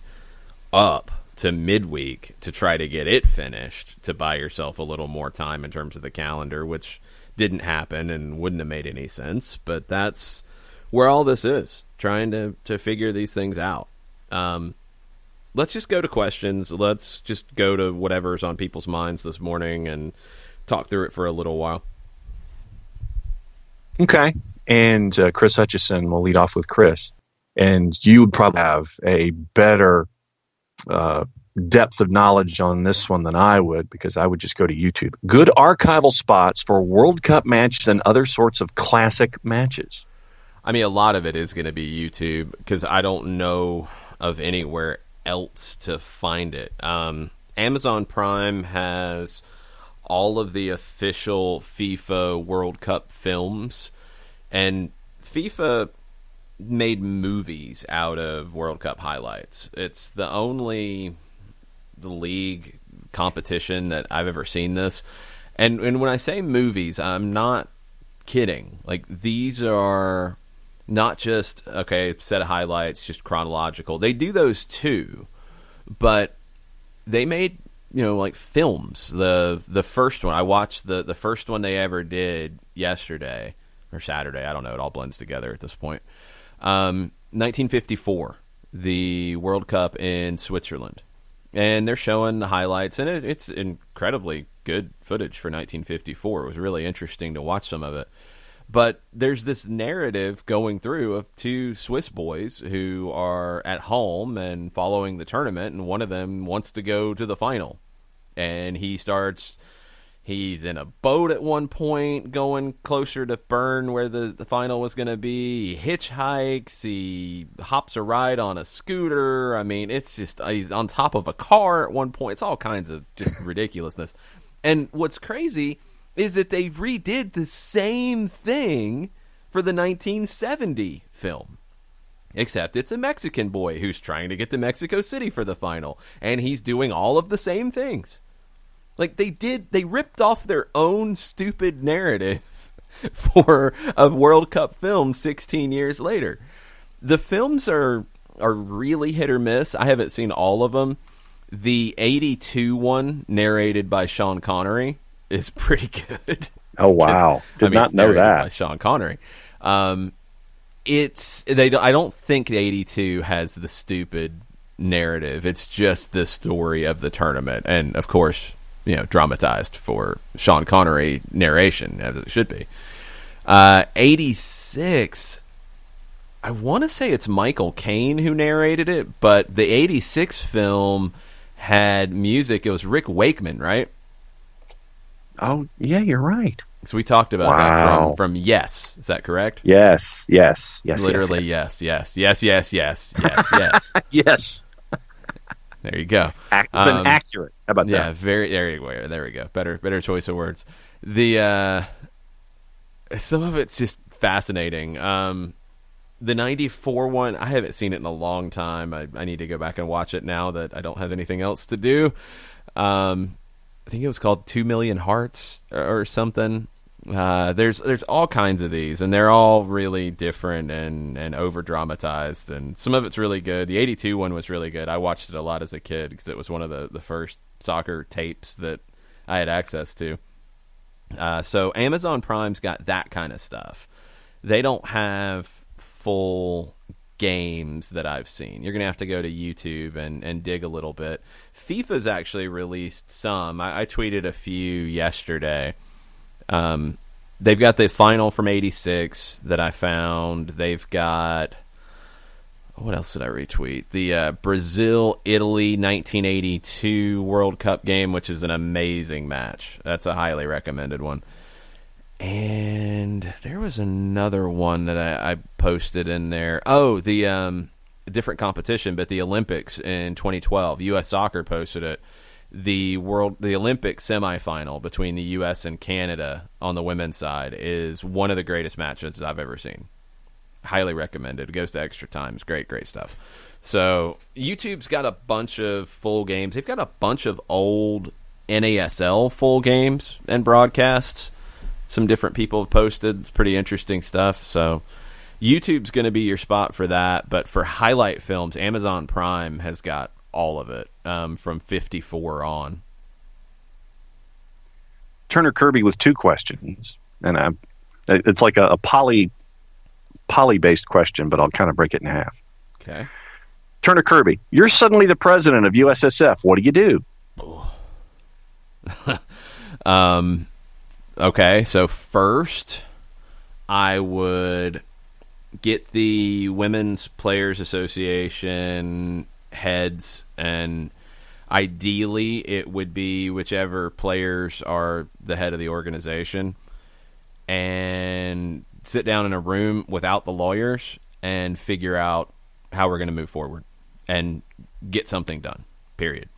up to midweek to try to get it finished, to buy yourself a little more time in terms of the calendar, which didn't happen and wouldn't have made any sense. But that's where all this is, trying to figure these things out. Let's just go to questions. Let's just go to whatever's on people's minds this morning and talk through it for a little while. Okay. and Chris Hutchison will lead off with Chris. And you would probably have a better depth of knowledge on this one than I would, because I would just go to YouTube. Good archival spots for World Cup matches and other sorts of classic matches. I mean, a lot of it is going to be YouTube, because I don't know of anywhere else to find it. Amazon Prime has all of the official FIFA World Cup films, and FIFA made movies out of World Cup highlights. It's the league competition that I've ever seen this. And when I say movies, I'm not kidding. Like, these are not just, okay, set of highlights, just chronological. They do those too, but they made, like films. The first one, I watched the first one they ever did yesterday or Saturday. I don't know. It all blends together at this point. 1954, the World Cup in Switzerland. And they're showing the highlights, and it's incredibly good footage for 1954. It was really interesting to watch some of it. But there's this narrative going through of two Swiss boys who are at home and following the tournament, and one of them wants to go to the final. And he's in a boat at one point going closer to Bern where the final was going to be. He hitchhikes. He hops a ride on a scooter. I mean, it's just, he's on top of a car at one point. It's all kinds of just ridiculousness. And what's crazy is that they redid the same thing for the 1970 film. Except it's a Mexican boy who's trying to get to Mexico City for the final. And he's doing all of the same things. Like, they ripped off their own stupid narrative for a World Cup film 16 years later. The films are really hit or miss. I haven't seen all of them. The 82 one, narrated by Sean Connery, is pretty good. Oh, wow. Did not know that. By Sean Connery. I don't think the 82 has the stupid narrative. It's just the story of the tournament. And, of course, dramatized for Sean Connery narration, as it should be. 86, I want to say it's Michael Caine who narrated it, but the 86 film had music. It was Rick Wakeman, right? Oh, yeah, you're right. So we talked about that from Yes. Is that correct? Yes. Literally, yes. Yes. Yes. There you go. Accurate. How about that? Yeah, there we go. Better choice of words. The some of it's just fascinating. The 94 one, I haven't seen it in a long time. I need to go back and watch it now that I don't have anything else to do. I think it was called 2 Million Hearts or something. There's all kinds of these, and they're all really different and over dramatized, and some of it's really good. The 82 one was really good. I watched it a lot as a kid because it was one of the first soccer tapes that I had access to. So Amazon Prime's got that kind of stuff. They don't have full games that I've seen. You're going to have to go to YouTube and dig a little bit. FIFA's actually released some. I tweeted a few yesterday. They've got the final from 86 that I found. They've got, what else did I retweet? The Brazil-Italy 1982 World Cup game, which is an amazing match. That's a highly recommended one. And there was another one that I posted in there. Oh, the different competition, but the Olympics in 2012. U.S. Soccer posted it. The Olympic semifinal between the U.S. and Canada on the women's side is one of the greatest matches I've ever seen. Highly recommended. It goes to extra time. It's great stuff. So YouTube's got a bunch of full games. They've got a bunch of old NASL full games and broadcasts. Some different people have posted. It's pretty interesting stuff. So YouTube's going to be your spot for that. But for highlight films, Amazon Prime has got all of it from 54 on. Turner Kirby with two questions. And it's like a poly-based question, but I'll kind of break it in half. Okay. Turner Kirby, you're suddenly the president of USSF. What do you do? Okay, so first, I would get the Women's Players Association heads, and ideally it would be whichever players are the head of the organization, and sit down in a room without the lawyers and figure out how we're going to move forward and get something done, period.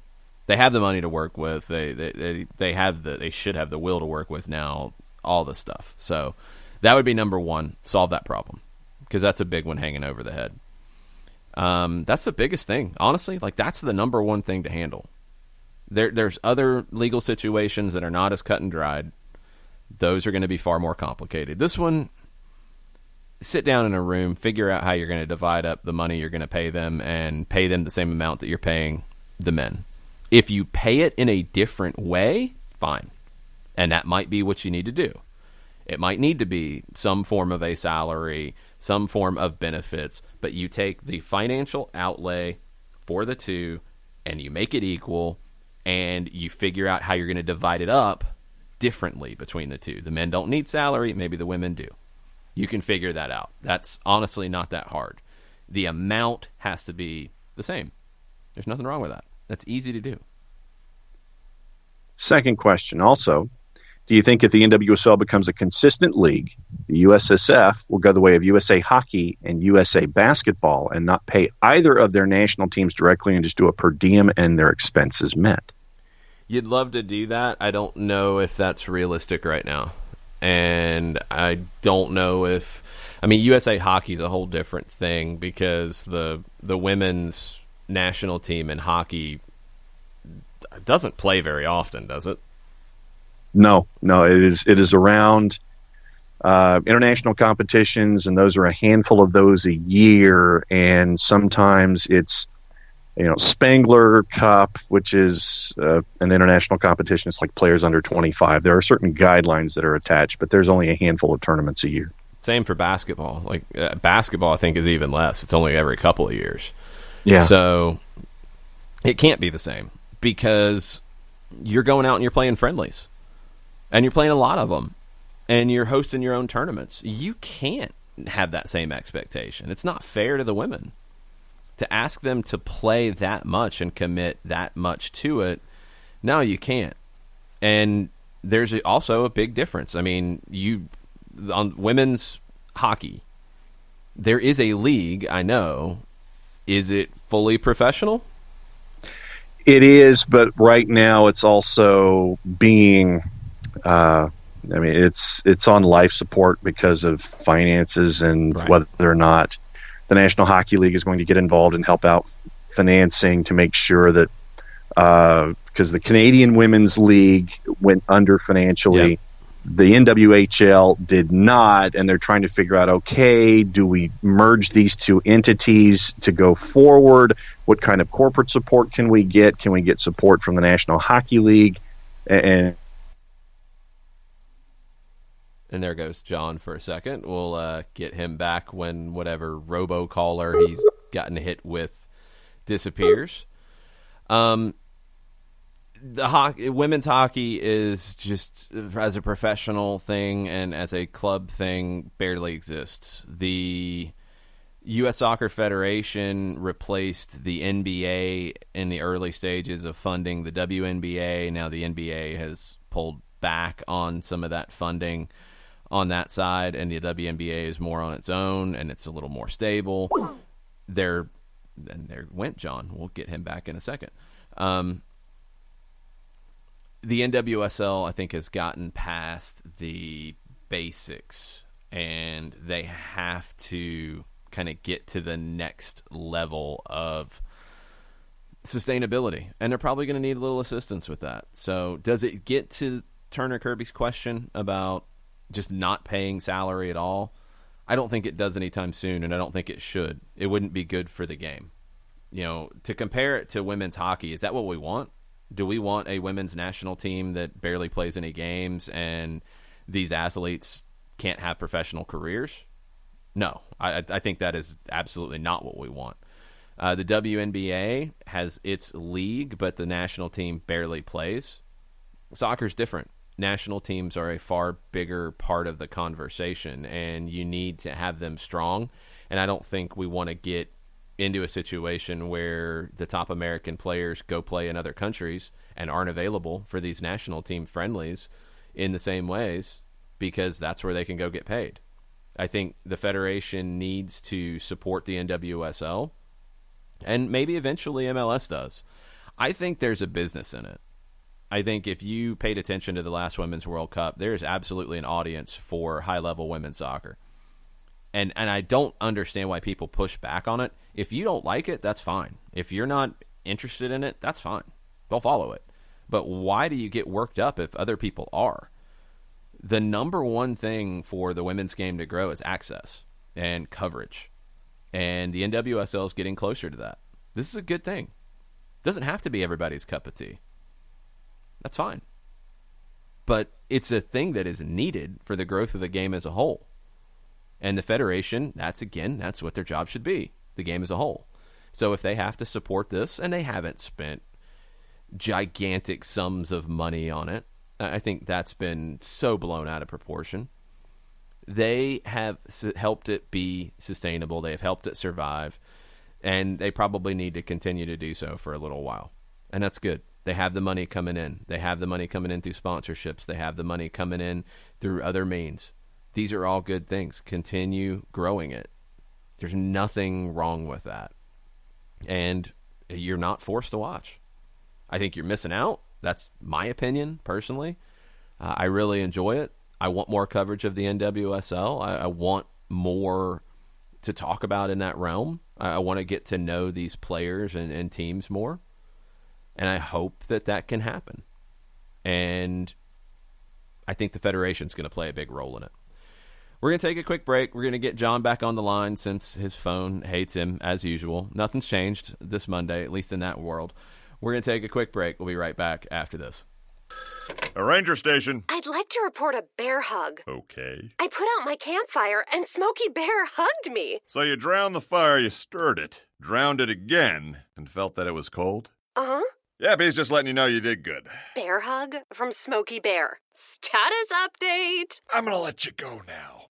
They have the money to work with. They should have the will to work with now, all the stuff. So that would be number one, solve that problem, because that's a big one hanging over the head. That's the biggest thing, honestly. Like, that's the number one thing to handle. There's other legal situations that are not as cut and dried. Those are going to be far more complicated. This one, sit down in a room, figure out how you're going to divide up the money you're going to pay them, and pay them the same amount that you're paying the men. If you pay it in a different way, fine. And that might be what you need to do. It might need to be some form of a salary, some form of benefits, but you take the financial outlay for the two and you make it equal, and you figure out how you're going to divide it up differently between the two. The men don't need salary, maybe the women do. You can figure that out. That's honestly not that hard. The amount has to be the same. There's nothing wrong with that. That's easy to do. Second question also, do you think if the NWSL becomes a consistent league, the USSF will go the way of USA Hockey and USA Basketball and not pay either of their national teams directly and just do a per diem and their expenses met? You'd love to do that. I don't know if that's realistic right now. And I don't know if... I mean, USA Hockey is a whole different thing, because the women's national team in hockey doesn't play very often, does it? No, it is around international competitions, and those are a handful of those a year, and sometimes it's Spangler Cup, which is an international competition. It's like players under 25. There are certain guidelines that are attached, but there's only a handful of tournaments a year. Same for basketball. Like basketball, I think, is even less. It's only every couple of years. Yeah. So it can't be the same, because you're going out and you're playing friendlies, and you're playing a lot of them, and you're hosting your own tournaments. You can't have that same expectation. It's not fair to the women to ask them to play that much and commit that much to it. No, you can't. And there's also a big difference. I mean, on women's hockey, there is a league, I know. Is it fully professional? It is, but right now it's also being it's on life support because of finances, and right, whether or not the National Hockey League is going to get involved and help out financing to make sure that, because the Canadian Women's League went under financially. Yep. The NWHL did not, and they're trying to figure out, okay, do we merge these two entities to go forward? What kind of corporate support can we get? Can we get support from the National Hockey League? And there goes John for a second. We'll get him back when whatever robocaller he's gotten hit with disappears. Women's hockey is just, as a professional thing and as a club thing, barely exists. The U.S. Soccer Federation replaced the NBA in the early stages of funding the WNBA. Now the NBA has pulled back on some of that funding on that side, and the WNBA is more on its own, and it's a little more stable. There went John. We'll get him back in a second. The NWSL, I think, has gotten past the basics, and they have to kind of get to the next level of sustainability, and they're probably going to need a little assistance with that. So does it get to Turner Kirby's question about just not paying salary at all? I don't think it does anytime soon, and I don't think it should. It wouldn't be good for the game. To compare it to women's hockey, is that what we want? Do we want a women's national team that barely plays any games and these athletes can't have professional careers? No, I think that is absolutely not what we want. The WNBA has its league, but the national team barely plays. Soccer's different. national teams are a far bigger part of the conversation, and you need to have them strong. And I don't think we want to get into a situation where the top American players go play in other countries and aren't available for these national team friendlies in the same ways, because that's where they can go get paid. I think the Federation needs to support the NWSL, and maybe eventually MLS does. I think there's a business in it. I think if you paid attention to the last Women's World Cup, there's absolutely an audience for high-level women's soccer. And I don't understand why people push back on it. If you don't like it, that's fine. If you're not interested in it, that's fine. Go follow it. But why do you get worked up if other people are? The number one thing for the women's game to grow is access and coverage. And the NWSL is getting closer to that. This is a good thing. It doesn't have to be everybody's cup of tea. That's fine. But it's a thing that is needed for the growth of the game as a whole. And the Federation, that's what their job should be, the game as a whole. So if they have to support this, and they haven't spent gigantic sums of money on it, I think that's been so blown out of proportion. They have helped it be sustainable. They have helped it survive. And they probably need to continue to do so for a little while. And that's good. They have the money coming in. They have the money coming in through sponsorships. They have the money coming in through other means. These are all good things. Continue growing it. There's nothing wrong with that. And you're not forced to watch. I think you're missing out. That's my opinion, personally. I really enjoy it. I want more coverage of the NWSL. I want more to talk about in that realm. I want to get to know these players and teams more. And I hope that can happen. And I think the Federation's going to play a big role in it. We're going to take a quick break. We're going to get John back on the line since his phone hates him, as usual. Nothing's changed this Monday, at least in that world. We're going to take a quick break. We'll be right back after this. A ranger station. I'd like to report a bear hug. Okay. I put out my campfire and Smokey Bear hugged me. So you drowned the fire, you stirred it, drowned it again, and felt that it was cold? Uh-huh. Yeah, he's just letting you know you did good. Bear hug from Smokey Bear. Status update. I'm gonna let you go now.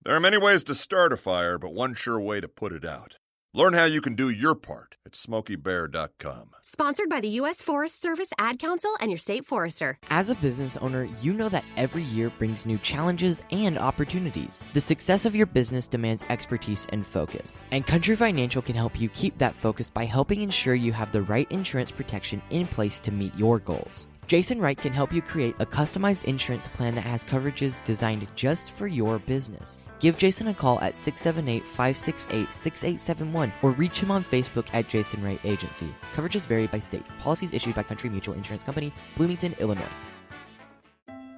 There are many ways to start a fire, but one sure way to put it out. Learn how you can do your part at SmokeyBear.com. Sponsored by the U.S. Forest Service Ad Council and your state forester. As a business owner, you know that every year brings new challenges and opportunities. The success of your business demands expertise and focus. And Country Financial can help you keep that focus by helping ensure you have the right insurance protection in place to meet your goals. Jason Wright can help you create a customized insurance plan that has coverages designed just for your business. Give Jason a call at 678-568-6871 or reach him on Facebook at Jason Wright Agency. Coverages vary by state. Policies issued by Country Mutual Insurance Company, Bloomington, Illinois.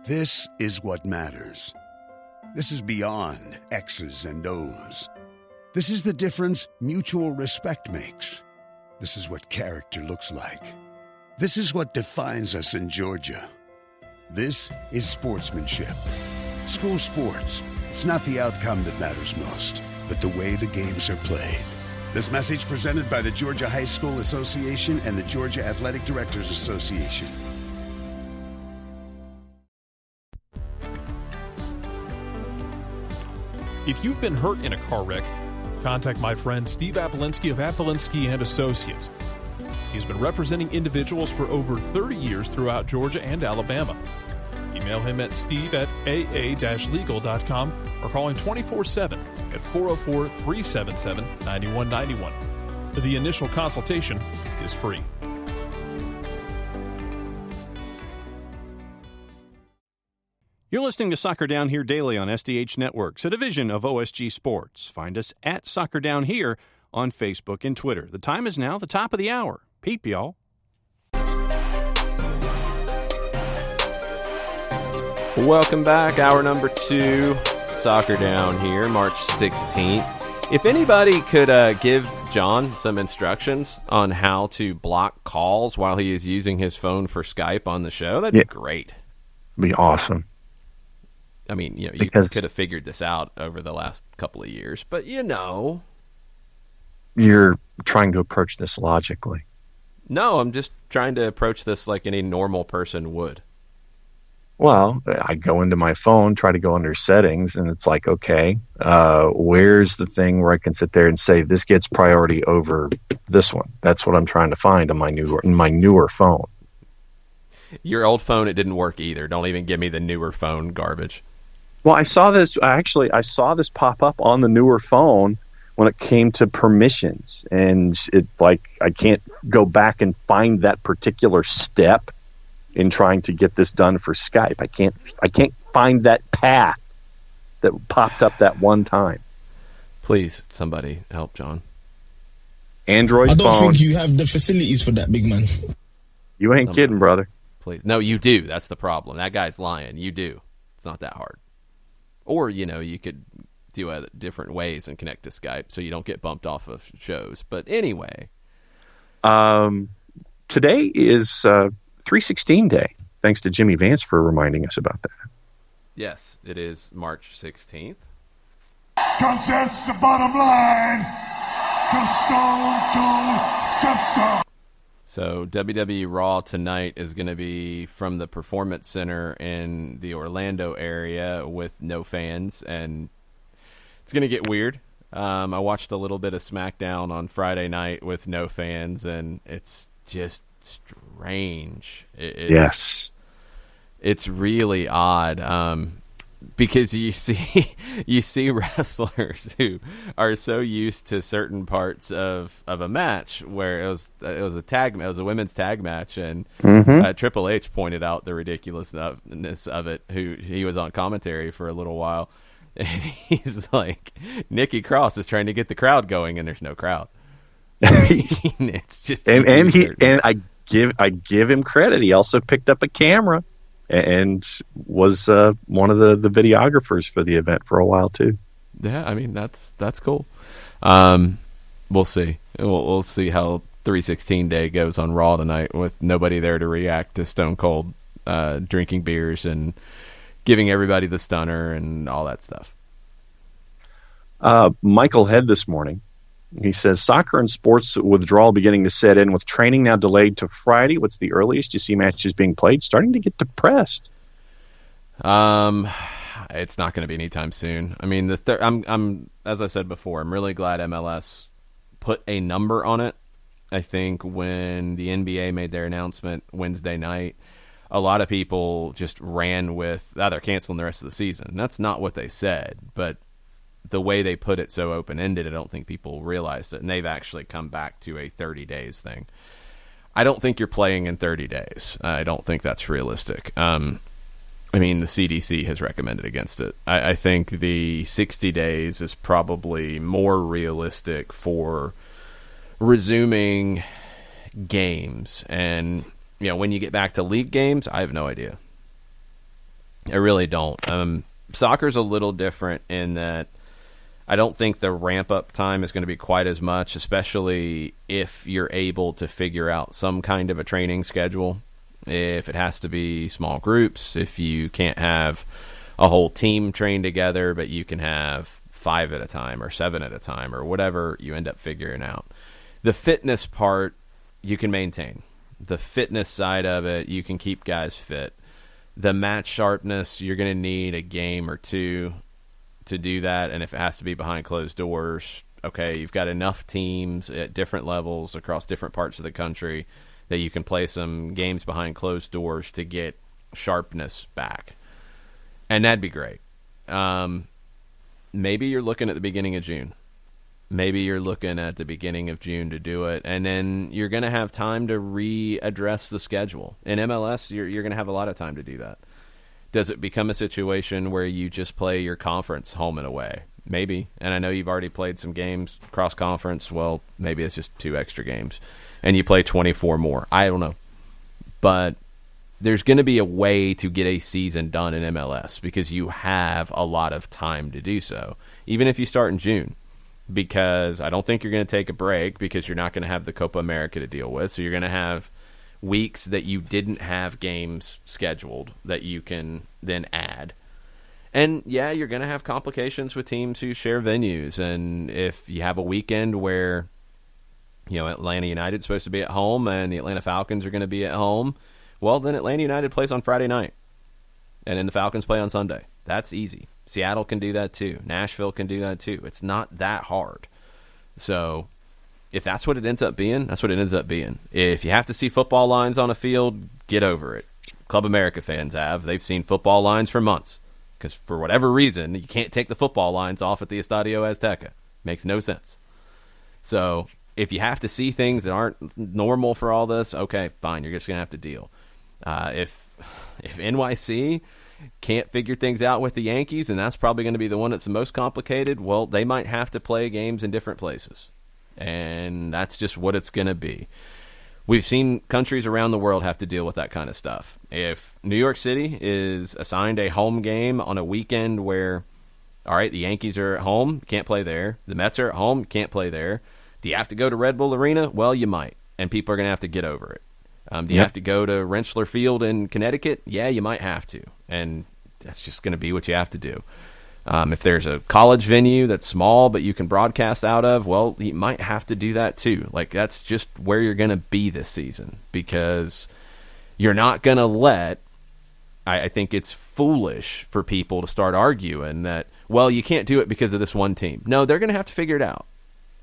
This is what matters. This is beyond X's and O's. This is the difference mutual respect makes. This is what character looks like. This is what defines us in Georgia. This is sportsmanship. School sports. It's not the outcome that matters most, but the way the games are played. This message presented by the Georgia High School Association and the Georgia Athletic Directors Association. If you've been hurt in a car wreck, contact my friend Steve Apolinski of Apolinski and Associates. He's been representing individuals for over 30 years throughout Georgia and Alabama. Email him at steve@aa-legal.com or call him 24/7 at 404-377-9191. The initial consultation is free. You're listening to Soccer Down Here daily on SDH Networks, a division of OSG Sports. Find us at Soccer Down Here on Facebook and Twitter. The time is now the top of the hour. Peep, y'all. Welcome back. Hour number 2, Soccer Down Here, March 16th. If anybody could give John some instructions on how to block calls while he is using his phone for Skype on the show, that'd be great. It'd be awesome. I mean, you could have figured this out over the last couple of years, but You're trying to approach this logically. No, I'm just trying to approach this like any normal person would. Well, I go into my phone, try to go under settings, and it's like, okay, where's the thing where I can sit there and say this gets priority over this one? That's what I'm trying to find on my newer phone. Your old phone, it didn't work either. Don't even give me the newer phone garbage. Well, I saw this pop up on the newer phone when it came to permissions, and it like I can't go back and find that particular step in trying to get this done for Skype. I can't find that path that popped up that one time. Please, somebody help John. Android phone. I don't think you have the facilities for that, big man. You ain't kidding, brother. Please. No, you do. That's the problem. That guy's lying. You do. It's not that hard. Or, you could do it different ways and connect to Skype so you don't get bumped off of shows. But anyway. Today is 316 Day. Thanks to Jimmy Vance for reminding us about that. Yes, it is March 16th. Because that's the bottom line. Because Stone Cold said so. So WWE Raw tonight is going to be from the Performance Center in the Orlando area with no fans, and it's going to get weird. I watched a little bit of SmackDown on Friday night with no fans, and it's just strange. Yes. It's really odd because you see wrestlers who are so used to certain parts of a match where it was a women's tag match, and Triple H pointed out the ridiculousness of it. He was on commentary for a little while, and he's like, Nikki Cross is trying to get the crowd going, and there's no crowd. It's just and I give him credit. He also picked up a camera and was one of the videographers for the event for a while too. Yeah, I mean that's cool. We'll see. We'll see how 316 Day goes on Raw tonight with nobody there to react to Stone Cold drinking beers and giving everybody the stunner and all that stuff. Michael Head this morning. He says, soccer and sports withdrawal beginning to set in with training now delayed to Friday. What's the earliest you see matches being played? Starting to get depressed. It's not going to be anytime soon. I mean, I'm as I said before, I'm really glad MLS put a number on it. I think when the NBA made their announcement Wednesday night, a lot of people just ran with, they're canceling the rest of the season. That's not what they said, but the way they put it so open-ended, I don't think people realized it, and they've actually come back to a 30 days thing. I don't think you're playing in 30 days. I don't think that's realistic. I mean, the CDC has recommended against it. I think the 60 days is probably more realistic for resuming games. And, when you get back to league games, I have no idea. I really don't. Soccer's a little different in that I don't think the ramp-up time is going to be quite as much, especially if you're able to figure out some kind of a training schedule. If it has to be small groups, if you can't have a whole team train together, but you can have 5 at a time or 7 at a time or whatever you end up figuring out. The fitness part, you can maintain. The fitness side of it, you can keep guys fit. The match sharpness, you're going to need a game or two to do that, and if it has to be behind closed doors, okay, you've got enough teams at different levels across different parts of the country that you can play some games behind closed doors to get sharpness back, and that'd be great. Maybe you're looking at the beginning of June. Maybe you're looking at the beginning of June to do it, and then you're going to have time to readdress the schedule. In MLS, you're going to have a lot of time to do that. Does it become a situation where you just play your conference home and away? Maybe. And I know you've already played some games cross-conference. Well, maybe it's just 2 extra games. And you play 24 more. I don't know. But there's going to be a way to get a season done in MLS because you have a lot of time to do so, even if you start in June. Because I don't think you're going to take a break because you're not going to have the Copa America to deal with. So you're going to have weeks that you didn't have games scheduled that you can then add. And yeah, you're going to have complications with teams who share venues. And if you have a weekend where, Atlanta United's supposed to be at home and the Atlanta Falcons are going to be at home, well, then Atlanta United plays on Friday night. And then the Falcons play on Sunday. That's easy. Seattle can do that too. Nashville can do that too. It's not that hard. So if that's what it ends up being, that's what it ends up being. If you have to see football lines on a field, get over it. Club America fans have. They've seen football lines for months. Because for whatever reason, you can't take the football lines off at the Estadio Azteca. Makes no sense. So if you have to see things that aren't normal for all this, okay, fine. You're just going to have to deal. If NYC can't figure things out with the Yankees, and that's probably going to be the one that's the most complicated, well, they might have to play games in different places. And that's just what it's going to be. We've seen countries around the world have to deal with that kind of stuff. If New York City is assigned a home game on a weekend where, all right, the Yankees are at home, can't play there. The Mets are at home, can't play there. Do you have to go to Red Bull Arena? Well, you might, and people are going to have to get over it. Do you have to go to Rentschler Field in Connecticut? Yeah, you might have to, and that's just going to be what you have to do. If there's a college venue that's small but you can broadcast out of, well, you might have to do that too. Like, that's just where you're going to be this season, because you're not going to let – I think it's foolish for people to start arguing that, well, you can't do it because of this one team. No, they're going to have to figure it out.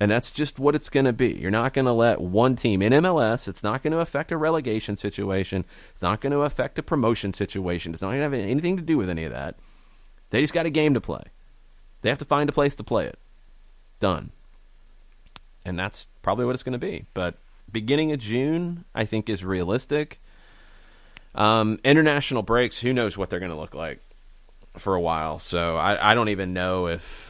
And that's just what it's going to be. You're not going to let one team in MLS. It's not going to affect a relegation situation. It's not going to affect a promotion situation. It's not going to have anything to do with any of that. They just got a game to play. They have to find a place to play it. Done. And that's probably what it's going to be. But beginning of June, I think, is realistic. International breaks, who knows what they're going to look like for a while. So I don't even know if...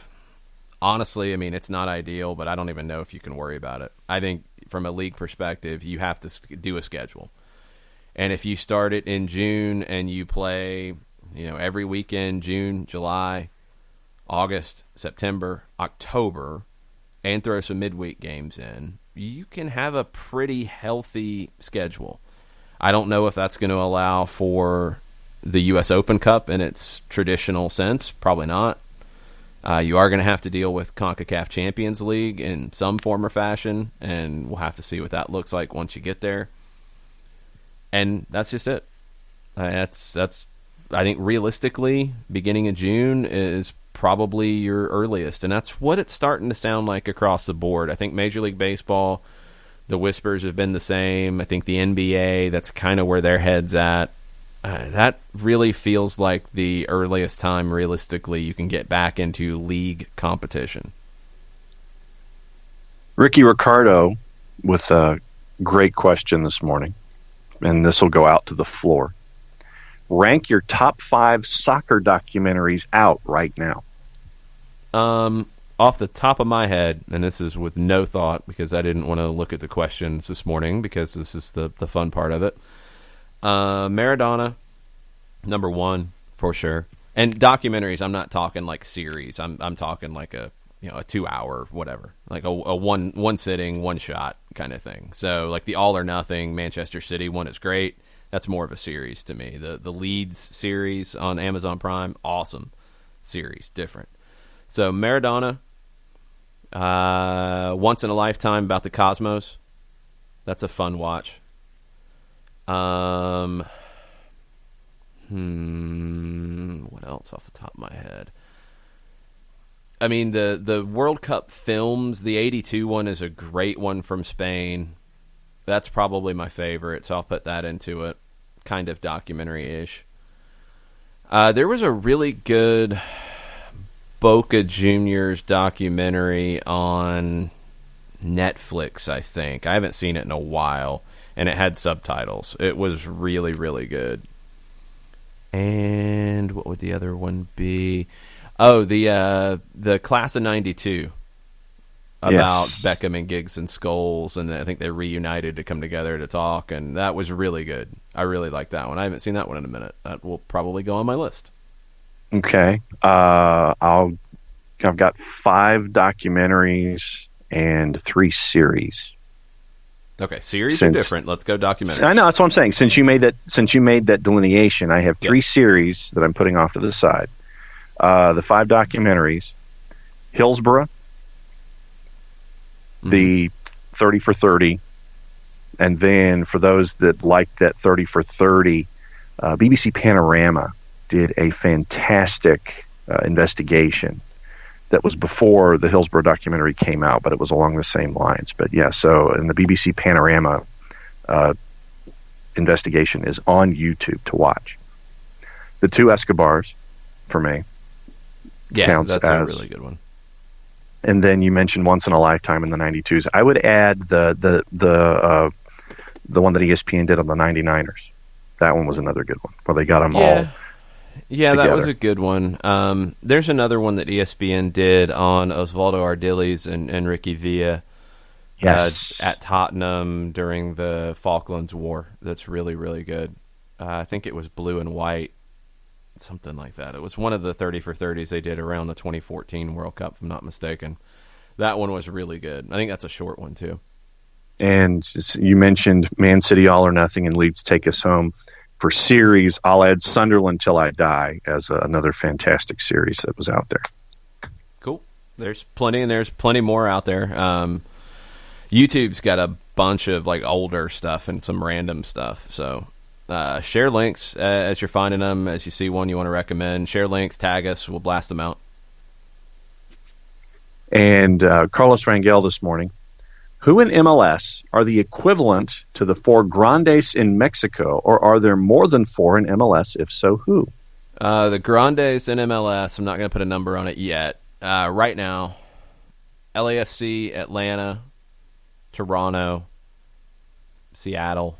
Honestly, I mean, it's not ideal, but I don't even know if you can worry about it. I think from a league perspective, you have to do a schedule. And if you start it in June and you play, every weekend, June, July, August, September, October, and throw some midweek games in, you can have a pretty healthy schedule. I don't know if that's going to allow for the U.S. Open Cup in its traditional sense. Probably not. You are going to have to deal with CONCACAF Champions League in some form or fashion, and we'll have to see what that looks like once you get there. And that's just it. That's I think realistically, beginning of June is probably your earliest, and that's what it's starting to sound like across the board. I think Major League Baseball, the whispers have been the same. I think the NBA, that's kind of where their head's at. That really feels like the earliest time, realistically, you can get back into league competition. Ricky Ricardo with a great question this morning, and this will go out to the floor. Rank your top 5 soccer documentaries out right now. Off the top of my head, and this is with no thought because I didn't want to look at the questions this morning because this is the fun part of it. Maradona, number 1 for sure. And documentaries, I'm not talking like series. I'm talking like a 2-hour whatever, like a one sitting, one shot kind of thing. So like the All or Nothing Manchester City one is great. That's more of a series to me. The Leeds series on Amazon Prime, awesome series, different. So Maradona, Once in a Lifetime about the Cosmos. That's a fun watch. What else off the top of my head? I mean, the World Cup films, the 82 one is a great one from Spain. That's probably my favorite, so I'll put that into it. Kind of documentary-ish. There was a really good Boca Juniors documentary on Netflix, I think. I haven't seen it in a while. And it had subtitles. It was really, really good. And what would the other one be? Oh, the Class of 92 about Beckham and Giggs and Scholes, and I think they reunited to come together to talk, and that was really good. I really liked that one. I haven't seen that one in a minute. That will probably go on my list. Okay. I've got 5 documentaries and 3 series. Okay, series are different. Let's go documentary. I know, that's what I'm saying. Since you made that delineation, I have 3 series that I'm putting off to the side. The 5 documentaries, Hillsborough, the 30 for 30, and then for those that like that 30 for 30, BBC Panorama did a fantastic investigation that was before the Hillsborough documentary came out, but it was along the same lines. But yeah, so in the BBC Panorama investigation is on YouTube to watch. The two Escobars, for me, counts that's as a really good one. And then you mentioned Once in a Lifetime in the 92s. I would add the one that ESPN did on the 99ers. That one was another good one, where they got them all. Yeah, together. that was a good one. There's another one that ESPN did on Osvaldo Ardiles and Ricky Villa at Tottenham during the Falklands War. That's really, really good. I think it was Blue and White, something like that. It was one of the 30 for 30s they did around the 2014 World Cup, if I'm not mistaken. That one was really good. I think that's a short one, too. And you mentioned Man City All or Nothing and Leeds Take Us Home. For series, I'll add Sunderland Till I Die as another fantastic series that was out there. Cool. There's plenty, and there's plenty more out there. YouTube's got a bunch of like older stuff and some random stuff. So share links as you're finding them. As you see one you want to recommend, share links, tag us, we'll blast them out. And Carlos Rangel this morning. Who in MLS are the equivalent to the four Grandes in Mexico, or are there more than four in MLS? If so, who? The Grandes in MLS, I'm not going to put a number on it yet. Right now, LAFC, Atlanta, Toronto, Seattle.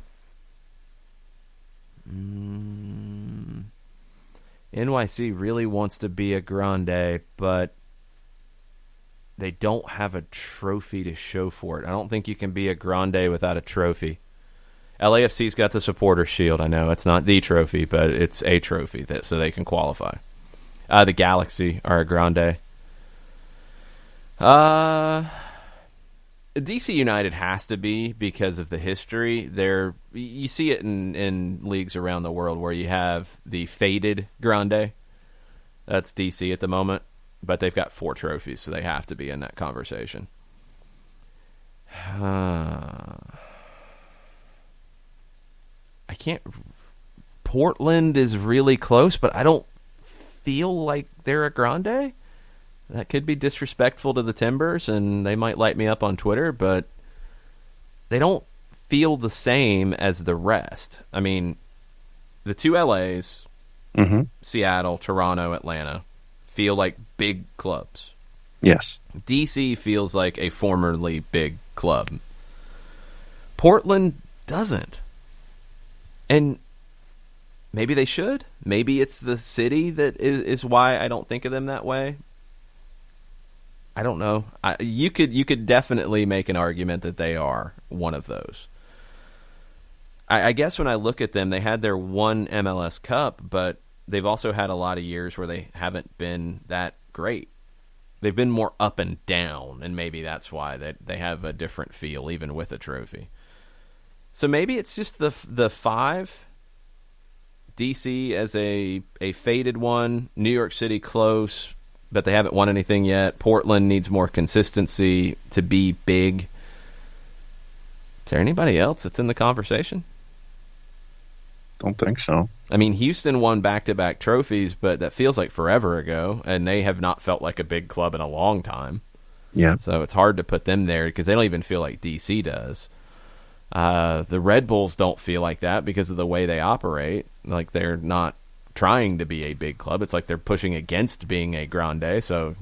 NYC really wants to be a Grande, but they don't have a trophy to show for it. I don't think you can be a Grande without a trophy. LAFC's got the Supporter Shield. I know it's not the trophy, but it's a trophy so they can qualify. The Galaxy are a Grande. DC United has to be because of the history. You see it in leagues around the world where you have the faded Grande. That's DC at the moment. But they've got 4 trophies, so they have to be in that conversation. I can't... Portland is really close, but I don't feel like they're a Grande. That could be disrespectful to the Timbers, and they might light me up on Twitter, but they don't feel the same as the rest. I mean, the 2 LAs, Seattle, Toronto, Atlanta, feel like big clubs. Yes. DC feels like a formerly big club. Portland doesn't. And maybe they should. Maybe it's the city that is why I don't think of them that way. I don't know. You could definitely make an argument that they are one of those. I guess when I look at them, they had their one MLS Cup, but they've also had a lot of years where they haven't been that great. They've been more up and down, and maybe that's why they have a different feel, even with a trophy. So maybe it's just the 5. DC as a faded one. New York City close, but they haven't won anything yet. Portland needs more consistency to be big. Is there anybody else that's in the conversation? Don't think so. I mean, Houston won back-to-back trophies, but that feels like forever ago, and they have not felt like a big club in a long time. Yeah. So it's hard to put them there because they don't even feel like DC does. The Red Bulls don't feel like that because of the way they operate. Like, they're not trying to be a big club. It's like they're pushing against being a Grande, so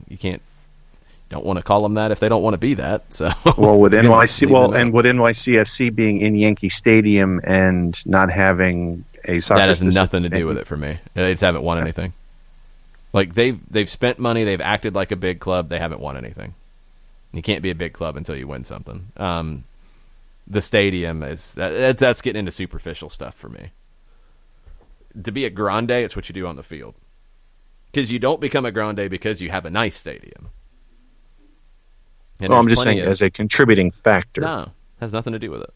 don't want to call them that if they don't want to be that. So would NYCFC being in Yankee Stadium and not having a soccer that has nothing to do with it for me. They just haven't won anything. Like they've spent money, they've acted like a big club, they haven't won anything. You can't be a big club until you win something. The stadium that's getting into superficial stuff for me. To be a Grande, it's what you do on the field. Because you don't become a Grande because you have a nice stadium. Well, I'm just saying as a contributing factor. No, has nothing to do with it.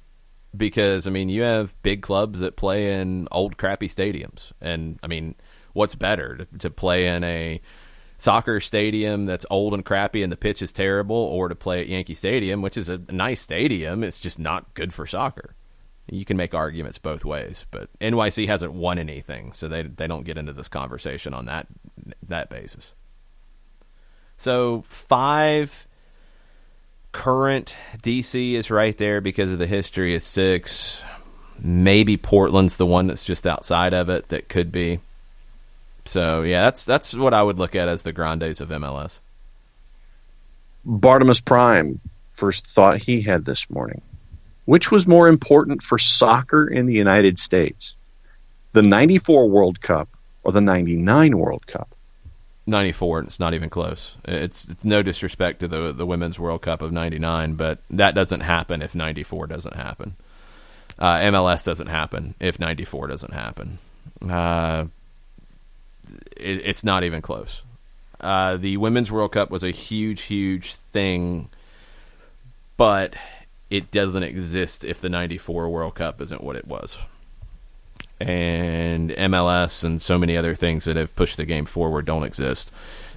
Because, I mean, you have big clubs that play in old, crappy stadiums. And, I mean, what's better? To play in a soccer stadium that's old and crappy and the pitch is terrible, or to play at Yankee Stadium, which is a nice stadium. It's just not good for soccer. You can make arguments both ways, but NYC hasn't won anything, so they don't get into this conversation on that basis. So 5 current. DC is right there because of the history of 6. Maybe Portland's the one that's just outside of it that could be. So yeah, that's what I would look at as the grandes of MLS. Bartimus Prime, first thought he had this morning. Which was more important for soccer in the United States? The 94 World Cup or the 99 World Cup? 94, and it's not even close. It's no disrespect to the Women's World Cup of 99, but that doesn't happen if 94 doesn't happen. MLS doesn't happen if 94 doesn't happen. It's not even close. The Women's World Cup was a huge, huge thing, but it doesn't exist if the 94 World Cup isn't what it was. And MLS and so many other things that have pushed the game forward don't exist.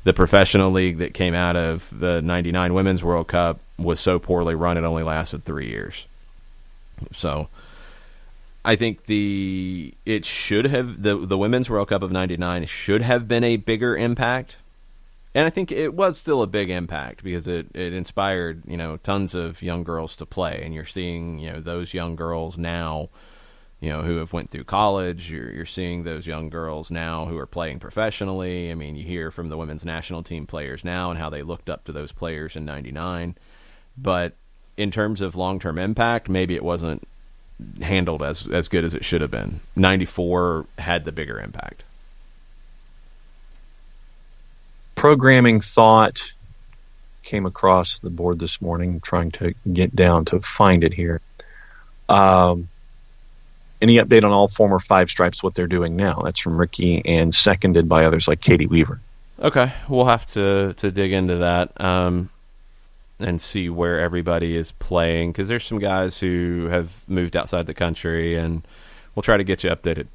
The professional league that came out of the 99 Women's World Cup was so poorly run it only lasted 3 years. So I think the Women's World Cup of 99 should have been a bigger impact. And I think it was still a big impact because it inspired, tons of young girls to play. And you're seeing, those young girls now, who have went through college. You're seeing those young girls now who are playing professionally. I mean, you hear from the women's national team players now and how they looked up to those players in 99. But in terms of long-term impact, maybe it wasn't handled as good as it should have been. 94 had the bigger impact. Programming thought came across the board this morning, trying to get down to find it here. Any update on all former Five Stripes, what they're doing now? That's from Ricky and seconded by others like Katie Weaver. Okay, we'll have to dig into that and see where everybody is playing, because there's some guys who have moved outside the country, and we'll try to get you updated.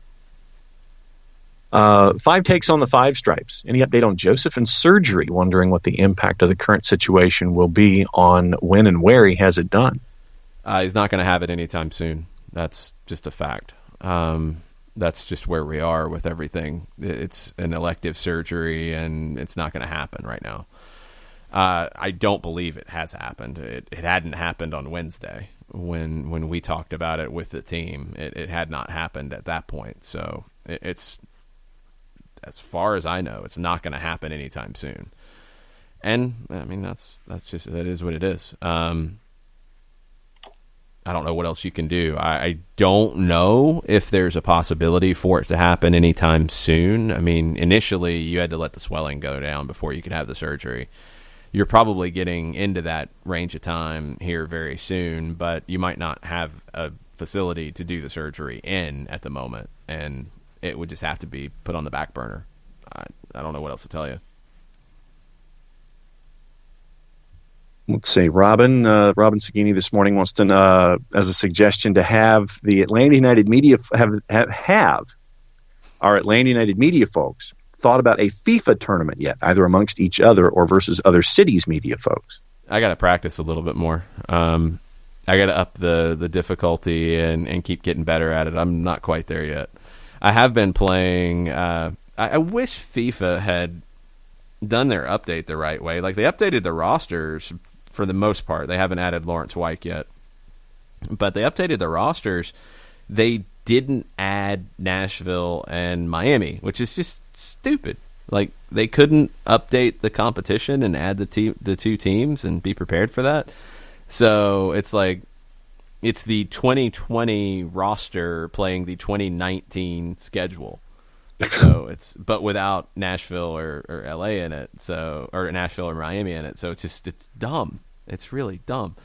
5 takes on the Five Stripes. Any update on Joseph and surgery? Wondering what the impact of the current situation will be on when and where he has it done. He's not going to have it anytime soon. That's just a fact. That's just where we are with everything. It's an elective surgery, and it's not going to happen right now. I don't believe it has happened. It hadn't happened on Wednesday when we talked about it with the team. It had not happened at that point. So it's, as far as I know, it's not going to happen anytime soon. And I mean, that is what it is. I don't know what else you can do. I don't know if there's a possibility for it to happen anytime soon. I mean, initially you had to let the swelling go down before you could have the surgery. You're probably getting into that range of time here very soon, but you might not have a facility to do the surgery in at the moment, and it would just have to be put on the back burner. I don't know what else to tell you. Let's see. Robin Sagini this morning wants to, as a suggestion, to have the Atlanta United media have our Atlanta United media folks thought about a FIFA tournament yet, either amongst each other or versus other cities' media folks. I got to practice a little bit more. I got to up the difficulty and keep getting better at it. I'm not quite there yet. I have been playing. I wish FIFA had done their update the right way. Like, they updated the rosters for the most part. They haven't added Lawrence White yet, but they updated the rosters. They didn't add Nashville and Miami, which is just stupid. Like, they couldn't update the competition and add the two teams and be prepared for that. So it's like, it's the 2020 roster playing the 2019 schedule. So but without Nashville or LA in it, or Nashville or Miami in it. So it's dumb. It's really dumb.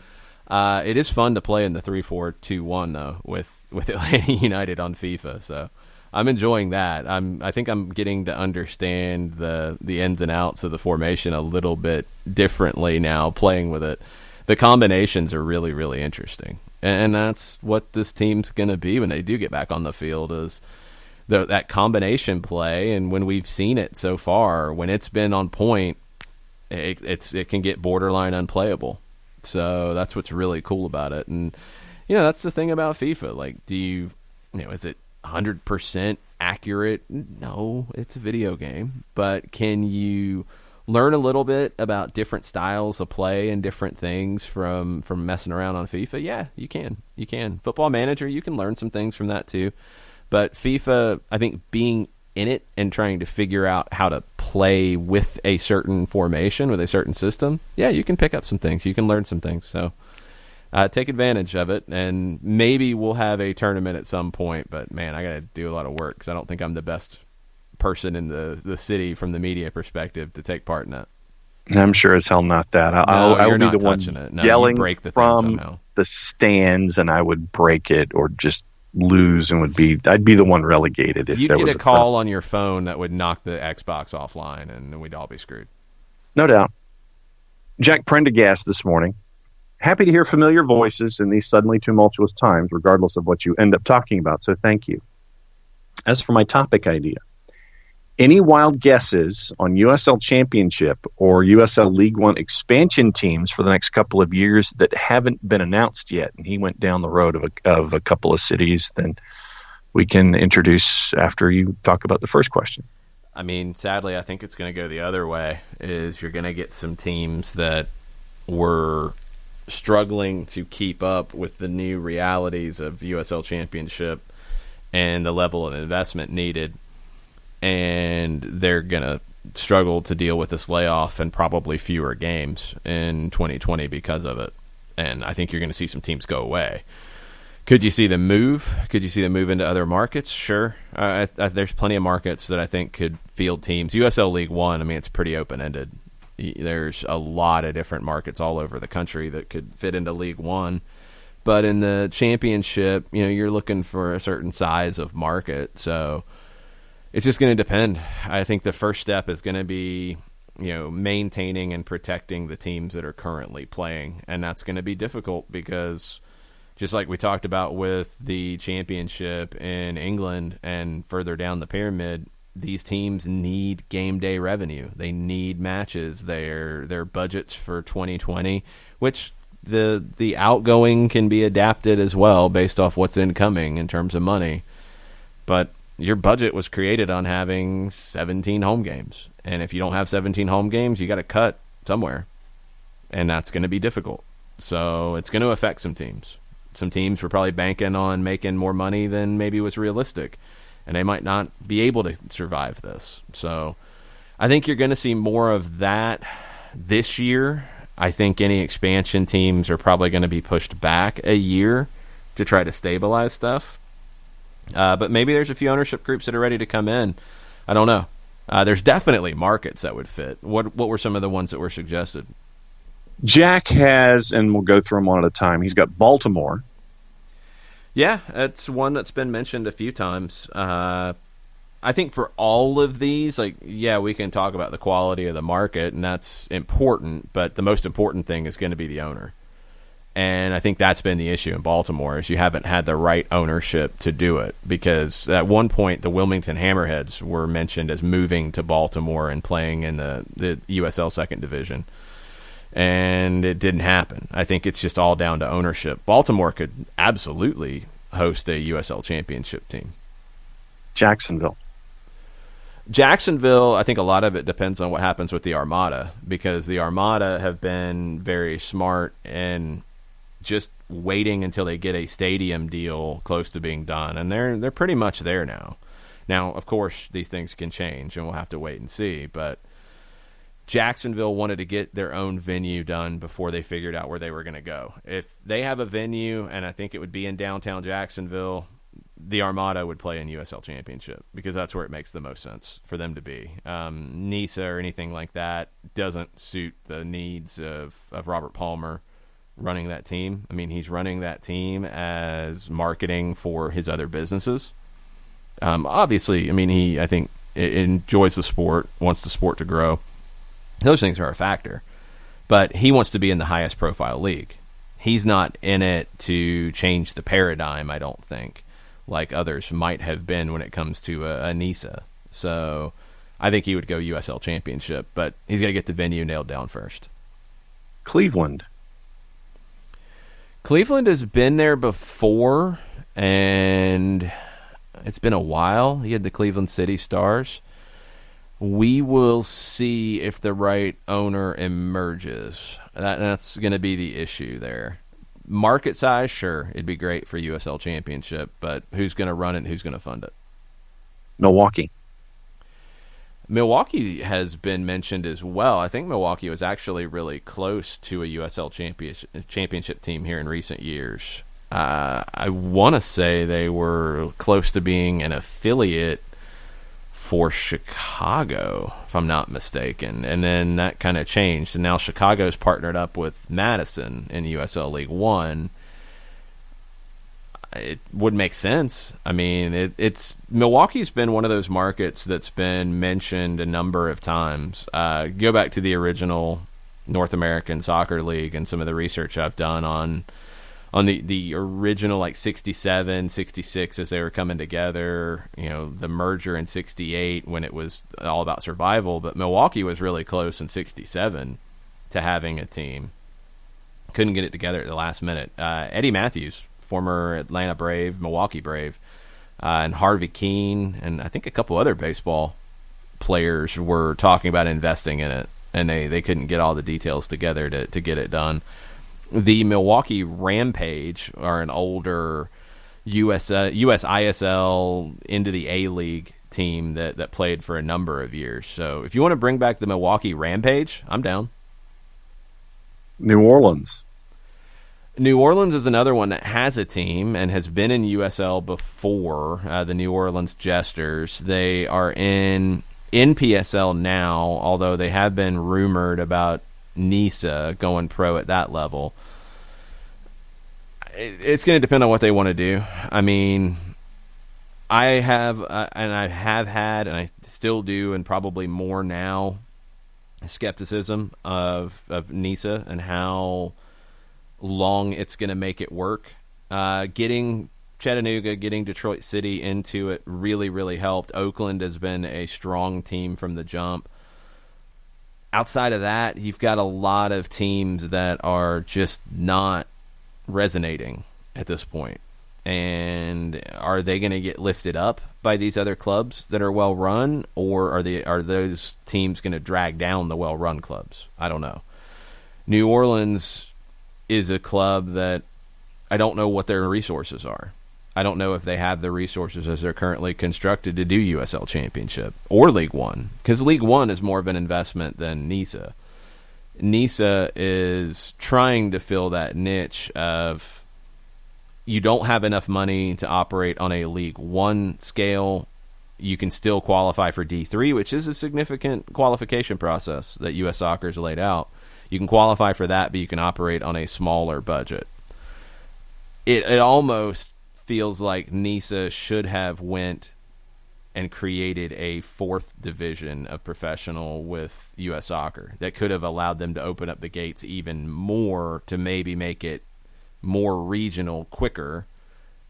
It is fun to play in the 3-4-2-1 though with Atlanta United on FIFA. So I'm enjoying that. I think I'm getting to understand the ins and outs of the formation a little bit differently now, playing with it. The combinations are really, really interesting, and that's what this team's going to be when they do get back on the field, is that combination play. And when we've seen it so far, when it's been on point, it can get borderline unplayable. So that's what's really cool about it. And that's the thing about FIFA. Like, is it 100% accurate? No, it's a video game. But can you learn a little bit about different styles of play and different things from messing around on FIFA? Yeah, you can. You can. Football Manager, you can learn some things from that too. But FIFA, I think being in it and trying to figure out how to play with a certain formation, with a certain system, yeah, you can pick up some things. You can learn some things. So take advantage of it, and maybe we'll have a tournament at some point. But, man, I got to do a lot of work because I don't think I'm the best person in the city from the media perspective to take part in that. I'm sure as hell not that. I would be the one yelling break the from the stands, and I would break it or just lose, and I'd be the one relegated if you'd there get was a call on your phone that would knock the Xbox offline, and we'd all be screwed. No doubt. Jack Prendergast this morning. Happy to hear familiar voices in these suddenly tumultuous times, regardless of what you end up talking about, so thank you. As for my topic idea, any wild guesses on USL Championship or USL League One expansion teams for the next couple of years that haven't been announced yet? And he went down the road of a couple of cities. Then we can introduce after you talk about the first question. I mean, sadly, I think it's going to go the other way. Is you're going to get some teams that were struggling to keep up with the new realities of USL Championship and the level of investment needed, and they're going to struggle to deal with this layoff and probably fewer games in 2020 because of it. And I think you're going to see some teams go away. Could you see them move? Could you see them move into other markets? Sure. There's plenty of markets that I think could field teams. USL League One, I mean, it's pretty open-ended. There's a lot of different markets all over the country that could fit into League One. But in the championship, you're looking for a certain size of market. So it's just going to depend. I think the first step is going to be, maintaining and protecting the teams that are currently playing. And that's going to be difficult because just like we talked about with the championship in England and further down the pyramid, these teams need game day revenue. They need matches. Their budgets for 2020, which the outgoing can be adapted as well based off what's incoming in terms of money. But your budget was created on having 17 home games. And if you don't have 17 home games, you got to cut somewhere. And that's going to be difficult. So it's going to affect some teams. Some teams were probably banking on making more money than maybe was realistic. And they might not be able to survive this. So I think you're going to see more of that this year. I think any expansion teams are probably going to be pushed back a year to try to stabilize stuff. But maybe there's a few ownership groups that are ready to come in. I don't know. There's definitely markets that would fit. What were some of the ones that were suggested? Jack has, and we'll go through them one at a time, he's got Baltimore. Yeah, it's one that's been mentioned a few times. I think for all of these, we can talk about the quality of the market, and that's important, but the most important thing is going to be the owner. And I think that's been the issue in Baltimore, is you haven't had the right ownership to do it, because at one point the Wilmington Hammerheads were mentioned as moving to Baltimore and playing in the USL Second Division. And it didn't happen. I think it's just all down to ownership. Baltimore could absolutely host a USL Championship team. Jacksonville, I think a lot of it depends on what happens with the Armada, because the Armada have been very smart and just waiting until they get a stadium deal close to being done, and they're pretty much there now. Now, of course, these things can change, and we'll have to wait and see, but Jacksonville wanted to get their own venue done before they figured out where they were going to go. If they have a venue, and I think it would be in downtown Jacksonville, the Armada would play in USL Championship, because that's where it makes the most sense for them to be. NISA or anything like that doesn't suit the needs of Robert Palmer running that team. I mean, he's running that team as marketing for his other businesses. Obviously, I mean, I think enjoys the sport, wants the sport to grow. Those things are a factor. But he wants to be in the highest profile league. He's not in it to change the paradigm, I don't think, like others might have been when it comes to a NISA. So I think he would go USL Championship, but he's got to get the venue nailed down first. Cleveland, Cleveland has been there before, and it's been a while. He had the Cleveland City Stars. We will see if the right owner emerges. That's going to be the issue there. Market size, sure, it'd be great for USL Championship, but who's going to run it and who's going to fund it? Milwaukee. Milwaukee has been mentioned as well. I think Milwaukee was actually really close to a USL championship team here in recent years. I want to say they were close to being an affiliate for Chicago, if I'm not mistaken. And then that kind of changed. And now Chicago's partnered up with Madison in USL League One. It would make sense. I mean, it's Milwaukee's been one of those markets that's been mentioned a number of times. Go back to the original North American Soccer League and some of the research I've done on the original, like 67, 66 as they were coming together, the merger in 68 when it was all about survival. But Milwaukee was really close in 67 to having a team. Couldn't get it together at the last minute. Eddie Matthews, former Atlanta Brave, Milwaukee Brave, and Harvey Keene, and I think a couple other baseball players were talking about investing in it, and they couldn't get all the details together to get it done. The Milwaukee Rampage are an older US ISL into the A-League team that played for a number of years. So if you want to bring back the Milwaukee Rampage, I'm down. New Orleans. New Orleans is another one that has a team and has been in USL before, the New Orleans Jesters. They are in PSL now, although they have been rumored about NISA going pro at that level. It's going to depend on what they want to do. I mean, I have had, and I still do, and probably more now, skepticism of NISA and how long it's going to make it work. Getting Chattanooga, getting Detroit City into it really, really helped. Oakland has been a strong team from the jump. Outside of that, you've got a lot of teams that are just not resonating at this point. And are they going to get lifted up by these other clubs that are well run, or are those teams going to drag down the well run clubs? I don't know. New Orleans is a club that I don't know what their resources are. I don't know if they have the resources as they're currently constructed to do USL Championship or League One, because League One is more of an investment than NISA. NISA is trying to fill that niche of you don't have enough money to operate on a League One scale. You can still qualify for D3, which is a significant qualification process that U.S. Soccer has laid out. You can qualify for that, but you can operate on a smaller budget. It almost feels like NISA should have went and created a fourth division of professional with U.S. Soccer that could have allowed them to open up the gates even more to maybe make it more regional quicker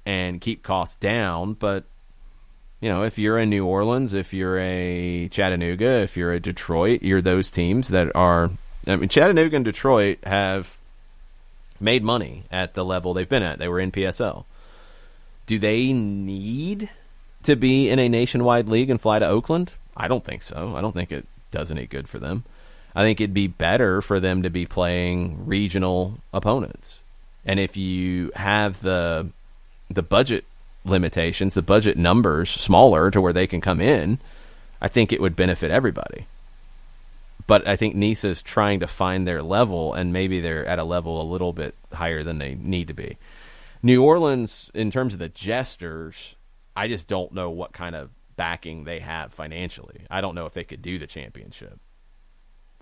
and keep costs down. But, if you're in New Orleans, if you're a Chattanooga, if you're a Detroit, you're those teams that are... Chattanooga and Detroit have made money at the level they've been at. They were in PSL. Do they need to be in a nationwide league and fly to Oakland? I don't think so. I don't think it does any good for them. I think it'd be better for them to be playing regional opponents. And if you have the budget limitations, the budget numbers smaller to where they can come in, I think it would benefit everybody. But I think NISA is trying to find their level, and maybe they're at a level a little bit higher than they need to be. New Orleans, in terms of the Jesters, I just don't know what kind of backing they have financially. I don't know if they could do the championship.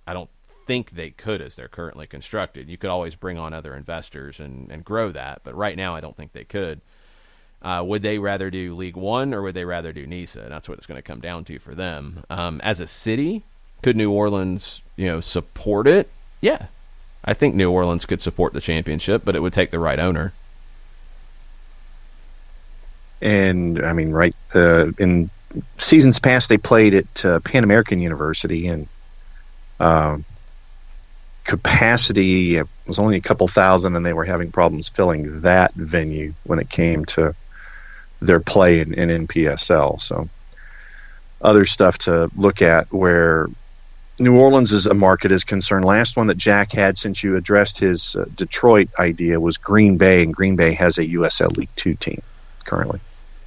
I don't think they could as they're currently constructed. You could always bring on other investors and grow that, but right now I don't think they could. Would they rather do League One or would they rather do NISA? And that's what it's going to come down to for them. As a city, could New Orleans, support it? Yeah. I think New Orleans could support the championship, but it would take the right owner. And, in seasons past, they played at Pan American University, and capacity, it was only a couple thousand, and they were having problems filling that venue when it came to their play in NPSL. So other stuff to look at where New Orleans as a market is concerned. Last one that Jack had since you addressed his Detroit idea was Green Bay, and Green Bay has a USL League 2 team currently.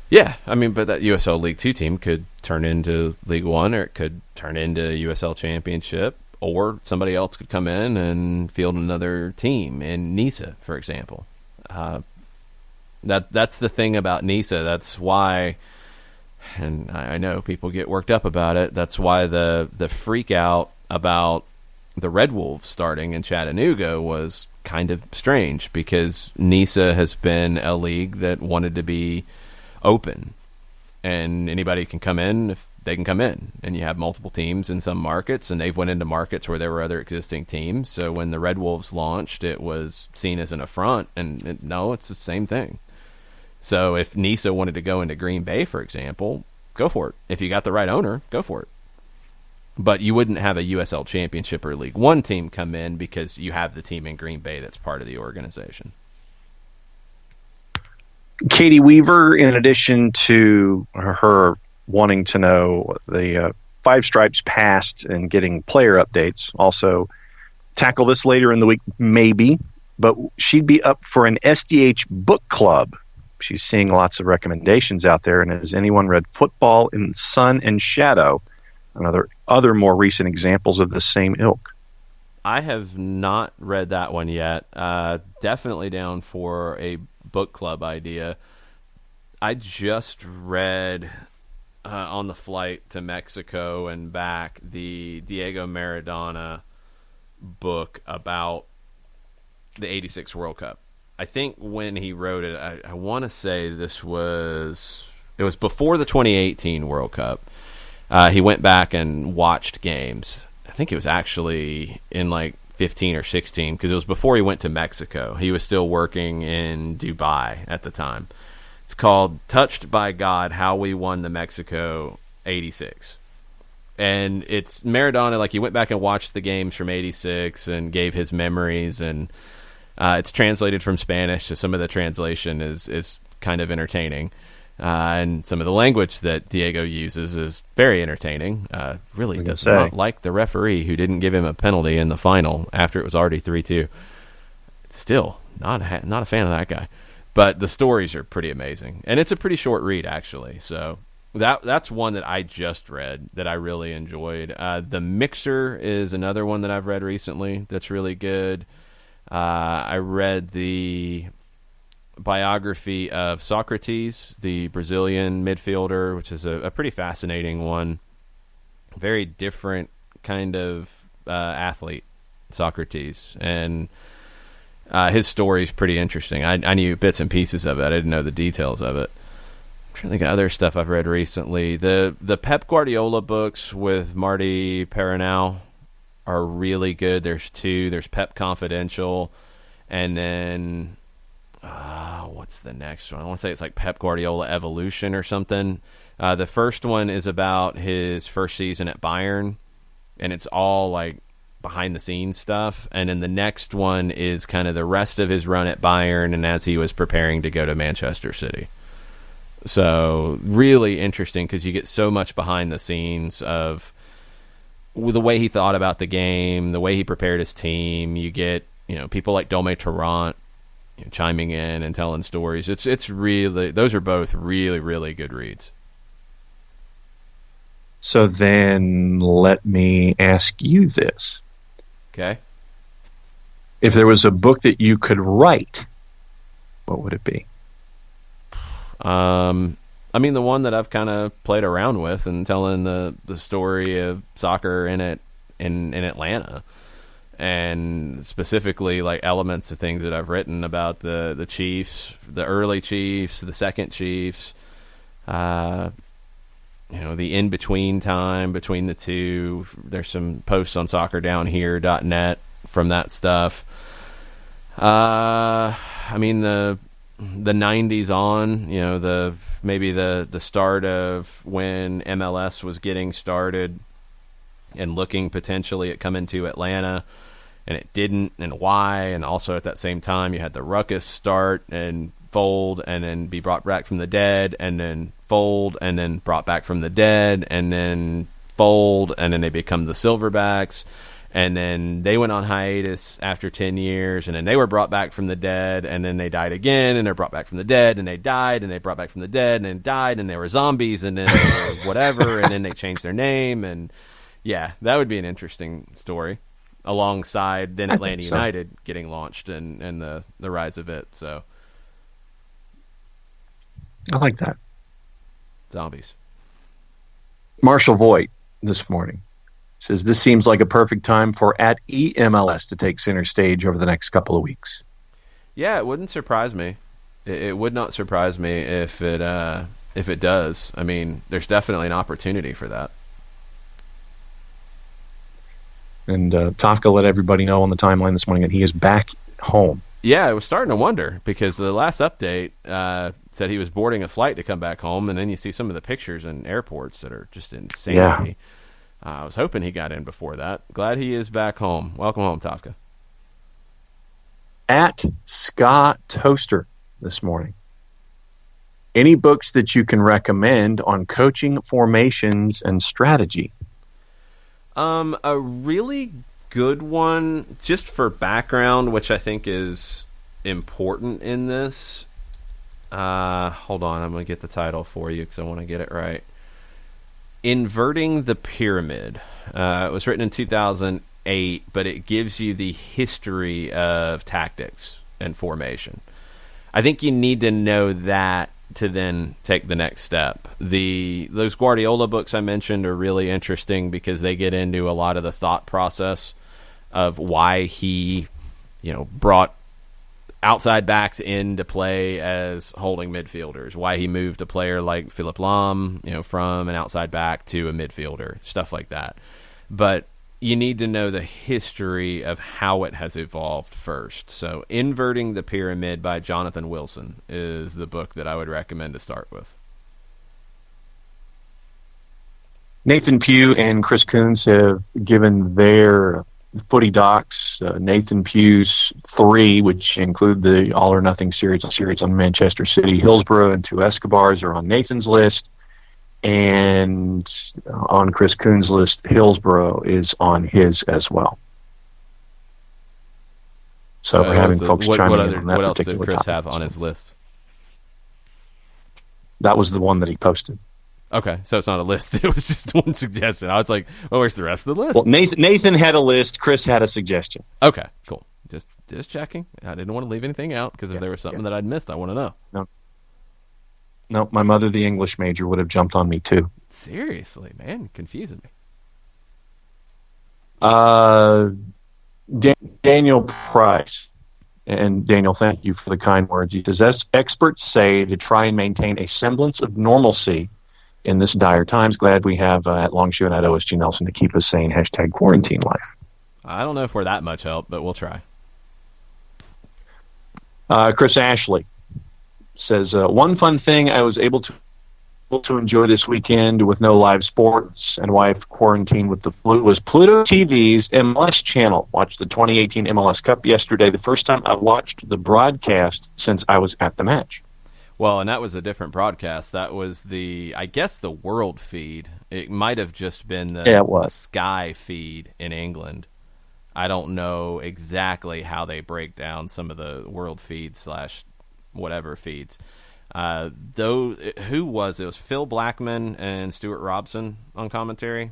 Yeah, I mean, but that USL League 2 team could turn into League 1, or it could turn into USL Championship, or somebody else could come in and field another team in NISA, for example. That's the thing about NISA. That's why, and I know people get worked up about it, that's why the freak out about the Red Wolves starting in Chattanooga was kind of strange, because NISA has been a league that wanted to be open, and anybody can come in if they can come in, and you have multiple teams in some markets, and they've went into markets where there were other existing teams. So when the Red Wolves launched, it was seen as an affront, and no, it's the same thing. So if NISA wanted to go into Green Bay, for example, go for it. If you got the right owner, go for it. But you wouldn't have a USL Championship or League 1 team come in because you have the team in Green Bay that's part of the organization. Katie Weaver, in addition to her wanting to know the Five Stripes past and getting player updates, also tackle this later in the week, maybe, but she'd be up for an SDH book club. She's seeing lots of recommendations out there, and has anyone read Football in Sun and Shadow and other more recent examples of the same ilk? I have not read that one yet. Definitely down for a book club idea. I just read on the flight to Mexico and back the Diego Maradona book about the 86 World Cup. I think when he wrote it, I want to say it was before the 2018 World Cup. He went back and watched games. I think it was actually in like 15 or 16, because it was before he went to Mexico. He was still working in Dubai at the time. It's called Touched by God, How We Won the Mexico 86. And it's Maradona, like he went back and watched the games from 86 and gave his memories, and it's translated from Spanish, so some of the translation is kind of entertaining. And some of the language that Diego uses is very entertaining. Really does not like the referee who didn't give him a penalty in the final after it was already 3-2. Still, not a fan of that guy. But the stories are pretty amazing. And it's a pretty short read, actually. So that's one that I just read that I really enjoyed. The Mixer is another one that I've read recently that's really good. I read the biography of Socrates, the Brazilian midfielder, which is a pretty fascinating one. Very different kind of athlete, Socrates. And his story is pretty interesting. I knew bits and pieces of it. I didn't know the details of it. I'm trying to think of other stuff I've read recently. The Pep Guardiola books with Marty Perarnau are really good. There's two. There's Pep Confidential, and then what's the next one? I want to say it's like Pep Guardiola Evolution or something. The first one is about his first season at Bayern, and it's all like behind the scenes stuff. And then the next one is kind of the rest of his run at Bayern and as he was preparing to go to Manchester City. So really interesting, because you get so much behind the scenes of the way he thought about the game, the way he prepared his team. You get, people like Dome Tarrant chiming in and telling stories. It's really, those are both really, really good reads. So then let me ask you this. Okay. If there was a book that you could write, what would it be? I mean, the one that I've kind of played around with and telling the story of soccer in Atlanta, and specifically like elements of things that I've written about the Chiefs, the early Chiefs, the second Chiefs, the in-between time between the two. There's some posts on soccerdownhere.net from that stuff. I mean, the 90s on, maybe the start of when MLS was getting started and looking potentially at coming to Atlanta, and it didn't, and why. And also at that same time, you had the Ruckus start and fold and then be brought back from the dead, and then fold and then brought back from the dead, and then fold, and then they become the Silverbacks. And then they went on hiatus after 10 years, and then they were brought back from the dead, and then they died again, and they're brought back from the dead, and they died, and they brought back from the dead, and then died, and they were zombies, and then they were whatever, and then they changed their name. And yeah, that would be an interesting story, alongside then Atlanta United getting launched and the rise of it. So I like that. Zombies. Marshall Voigt this morning says this seems like a perfect time for @EMLS to take center stage over the next couple of weeks. Yeah, it wouldn't surprise me. It would not surprise me if it does. I mean, there's definitely an opportunity for that. And Tafka let everybody know on the timeline this morning that he is back home. Yeah, I was starting to wonder, because the last update said he was boarding a flight to come back home, and then you see some of the pictures in airports that are just insanity. Yeah. I was hoping he got in before that. Glad he is back home. Welcome home, Tafka. @Scott Toaster this morning. Any books that you can recommend on coaching, formations, and strategy? A really good one, just for background, which I think is important in this. Hold on, I'm going to get the title for you because I want to get it right. Inverting the Pyramid. It was written in 2008, but it gives you the history of tactics and formation. I think you need to know that to then take the next step. Those Guardiola books I mentioned are really interesting because they get into a lot of the thought process of why he, brought outside backs into play as holding midfielders, why he moved a player like Philipp Lahm, from an outside back to a midfielder, stuff like that. But you need to know the history of how it has evolved first. So Inverting the Pyramid by Jonathan Wilson is the book that I would recommend to start with. Nathan Pugh and Chris Coons have given their footy docs. Nathan Pugh's 3, which include the All or Nothing series on Manchester City, Hillsborough, and 2 Escobars are on Nathan's list. And on Chris Coons' list, Hillsborough is on his as well. So we're having folks chiming in on that particular topic. What else did Chris have on his list? That was the one that he posted. Okay, so it's not a list. It was just one suggestion. I was like, well, where's the rest of the list? Well, Nathan had a list. Chris had a suggestion. Okay, cool. Just checking. I didn't want to leave anything out because if there was something that I'd missed, I want to know. No, my mother, the English major, would have jumped on me too. Seriously, man, confusing me. Daniel Price. And Daniel, thank you for the kind words. He says, experts say to try and maintain a semblance of normalcy in this dire times. Glad we have at Longshoe and at OSG Nelson to keep us sane. #quarantine life. I don't know if we're that much help, but we'll try. Chris Ashley says, one fun thing I was able to enjoy this weekend with no live sports and wife quarantined with the flu was Pluto TV's MLS channel. Watched the 2018 MLS Cup yesterday, the first time I watched the broadcast since I was at the match. Well, and that was a different broadcast. That was the world feed. It might have just been the Sky feed in England. I don't know exactly how they break down some of the world feeds / whatever feeds. Who was it? It was Phil Blackman and Stuart Robson on commentary.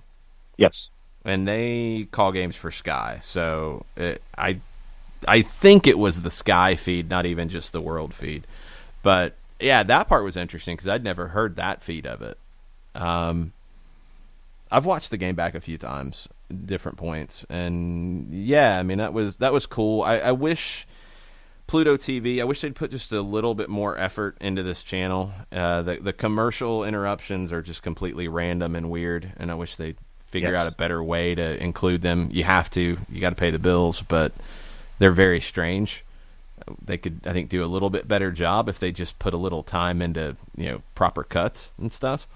Yes, and they call games for Sky. So I think it was the Sky feed, not even just the world feed. But yeah, that part was interesting because I'd never heard that feed of it. I've watched the game back a few times, different points, and yeah, I mean that was cool. I wish Pluto TV, I wish they'd put just a little bit more effort into this channel. The commercial interruptions are just completely random and weird, and I wish they'd figure out a better way to include them. You got to pay the bills, but they're very strange. They could, I think, do a little bit better job if they just put a little time into proper cuts and stuff.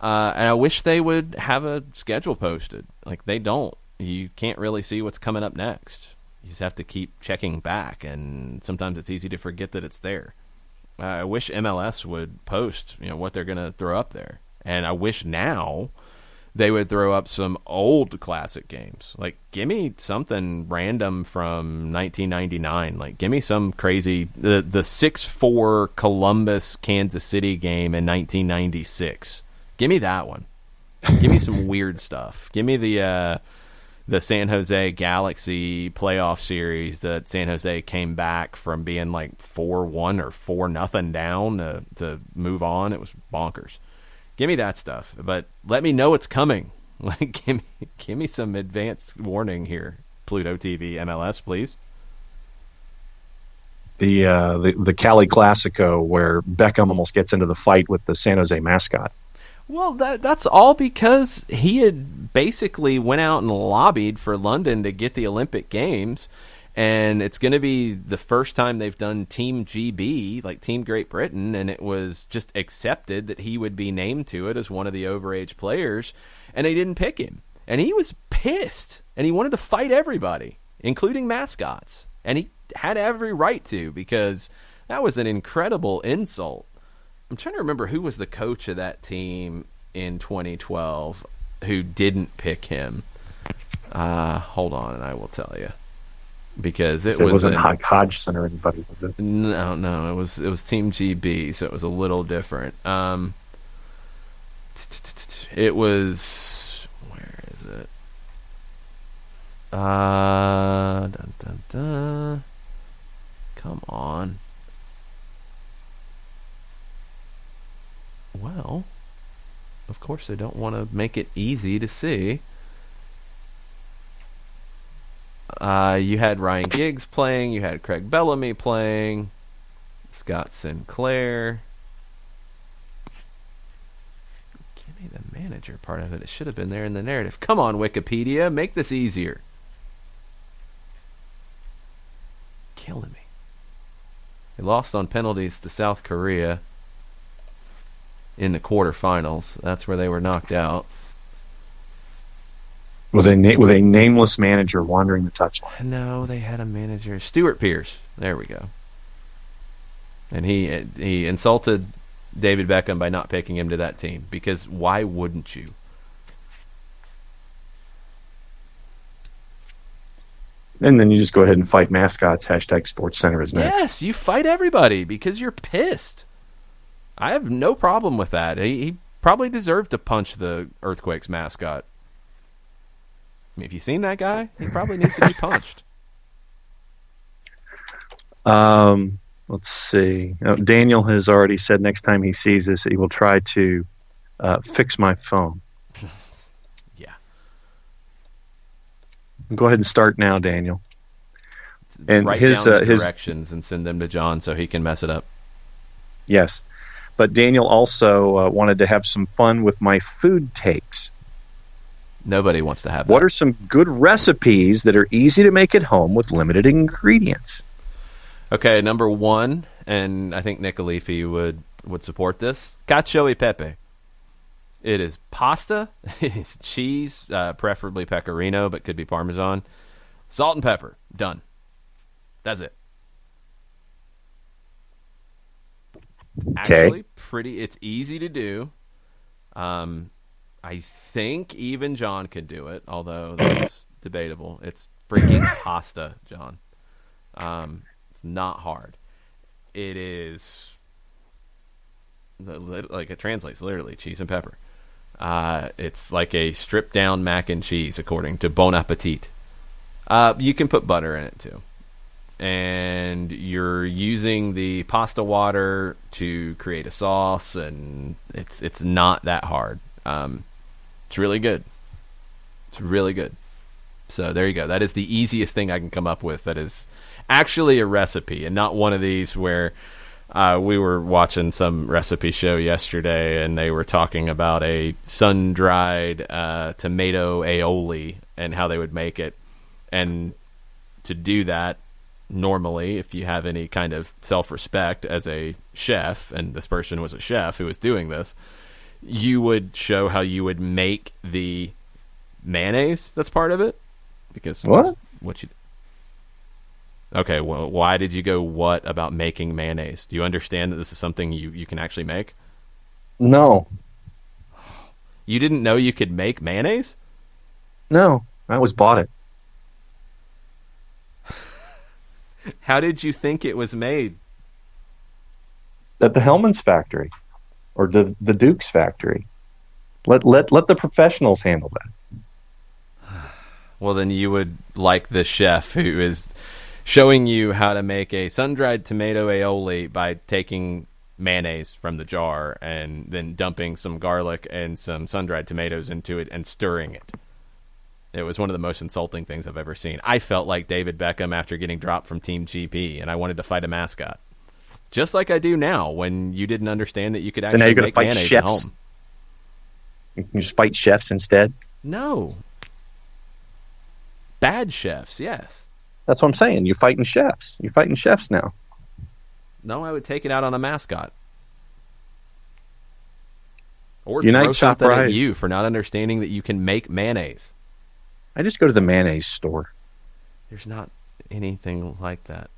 And I wish they would have a schedule posted. Like, they don't. you can't really see what's coming up next. You just have to keep checking back, and sometimes it's easy to forget that it's there. I wish MLS would post, what they're going to throw up there. And I wish now they would throw up some old classic games. Like, give me something random from 1999. Like, give me some crazy, the 6-4 Columbus-Kansas City game in 1996. Give me that one. Give me some weird stuff. Give me the San Jose Galaxy playoff series that San Jose came back from being like 4-1 or 4-0 down to move on. It was bonkers. Give me that stuff, but let me know it's coming. Like, give me some advanced warning here, Pluto TV MLS, please. The Cali Classico where Beckham almost gets into the fight with the San Jose mascot. Well, that's all because he had basically went out and lobbied for London to get the Olympic Games, and it's going to be the first time they've done Team GB, like Team Great Britain, and it was just accepted that he would be named to it as one of the overage players, and they didn't pick him. And he was pissed, and he wanted to fight everybody, including mascots, and he had every right to, because that was an incredible insult. I'm trying to remember who was the coach of that team in 2012 who didn't pick him. Hold on, and I will tell you. Because it wasn't Hodgson or anybody, was it? No, it was Team GB, so it was a little different. It was, where is it? Dun, dun, dun. Come on. Well, of course they don't want to make it easy to see. You had Ryan Giggs playing. You had Craig Bellamy playing. Scott Sinclair. Give me the manager part of it. It should have been there in the narrative. Come on, Wikipedia. Make this easier. Killing me. They lost on penalties to South Korea in the quarterfinals. That's where they were knocked out. With a nameless manager wandering the touchline. No, they had a manager, Stuart Pearce. There we go. And he insulted David Beckham by not picking him to that team, because why wouldn't you? And then you just go ahead and fight mascots. #SportsCenter is next. Yes, you fight everybody because you're pissed. I have no problem with that. He probably deserved to punch the Earthquakes mascot. I mean, if you've seen that guy, he probably needs to be punched. Let's see. Daniel has already said next time he sees this, he will try to fix my phone. Yeah. Go ahead and start now, Daniel. And write down the directions and send them to John so he can mess it up. Yes. But Daniel also wanted to have some fun with my food takes. Nobody wants to have that. What are some good recipes that are easy to make at home with limited ingredients? Okay, number one, and I think Nick Alifi would support this, cacio e pepe. It is pasta, it is cheese, preferably pecorino, but could be Parmesan, salt and pepper, done. That's it. Actually, it's easy to do. I think even John could do it, although that's debatable. It's freaking pasta, John. It's not hard. It is, like it translates literally, cheese and pepper. It's like a stripped down mac and cheese, according to Bon Appetit. You can put butter in it too. And you're using the pasta water to create a sauce, and it's not that hard. It's really good. It's really good. So there you go. That is the easiest thing I can come up with that is actually a recipe and not one of these where we were watching some recipe show yesterday and they were talking about a sun-dried tomato aioli and how they would make it. And to do that, normally, if you have any kind of self-respect as a chef, and this person was a chef who was doing this, you would show how you would make the mayonnaise that's part of it, Because What? that's what you... Okay, well, why did you go what about making mayonnaise? Do you understand that this is something you can actually make? No. You didn't know you could make mayonnaise? No. I always bought it. How did you think it was made? At the Hellman's factory. Or the Duke's factory. Let the professionals handle that. Well, then you would like the chef who is showing you how to make a sun-dried tomato aioli by taking mayonnaise from the jar and then dumping some garlic and some sun-dried tomatoes into it and stirring it. It was one of the most insulting things I've ever seen. I felt like David Beckham after getting dropped from Team GP, and I wanted to fight a mascot. Just like I do now when you didn't understand that you could actually make mayonnaise at home. You can just fight chefs instead? No. Bad chefs, yes. That's what I'm saying. You're fighting chefs. You're fighting chefs now. No, I would take it out on a mascot. Or Unite throw something Chop at Rise. you for not understanding that you can make mayonnaise. I just go to the mayonnaise store. There's not anything like that.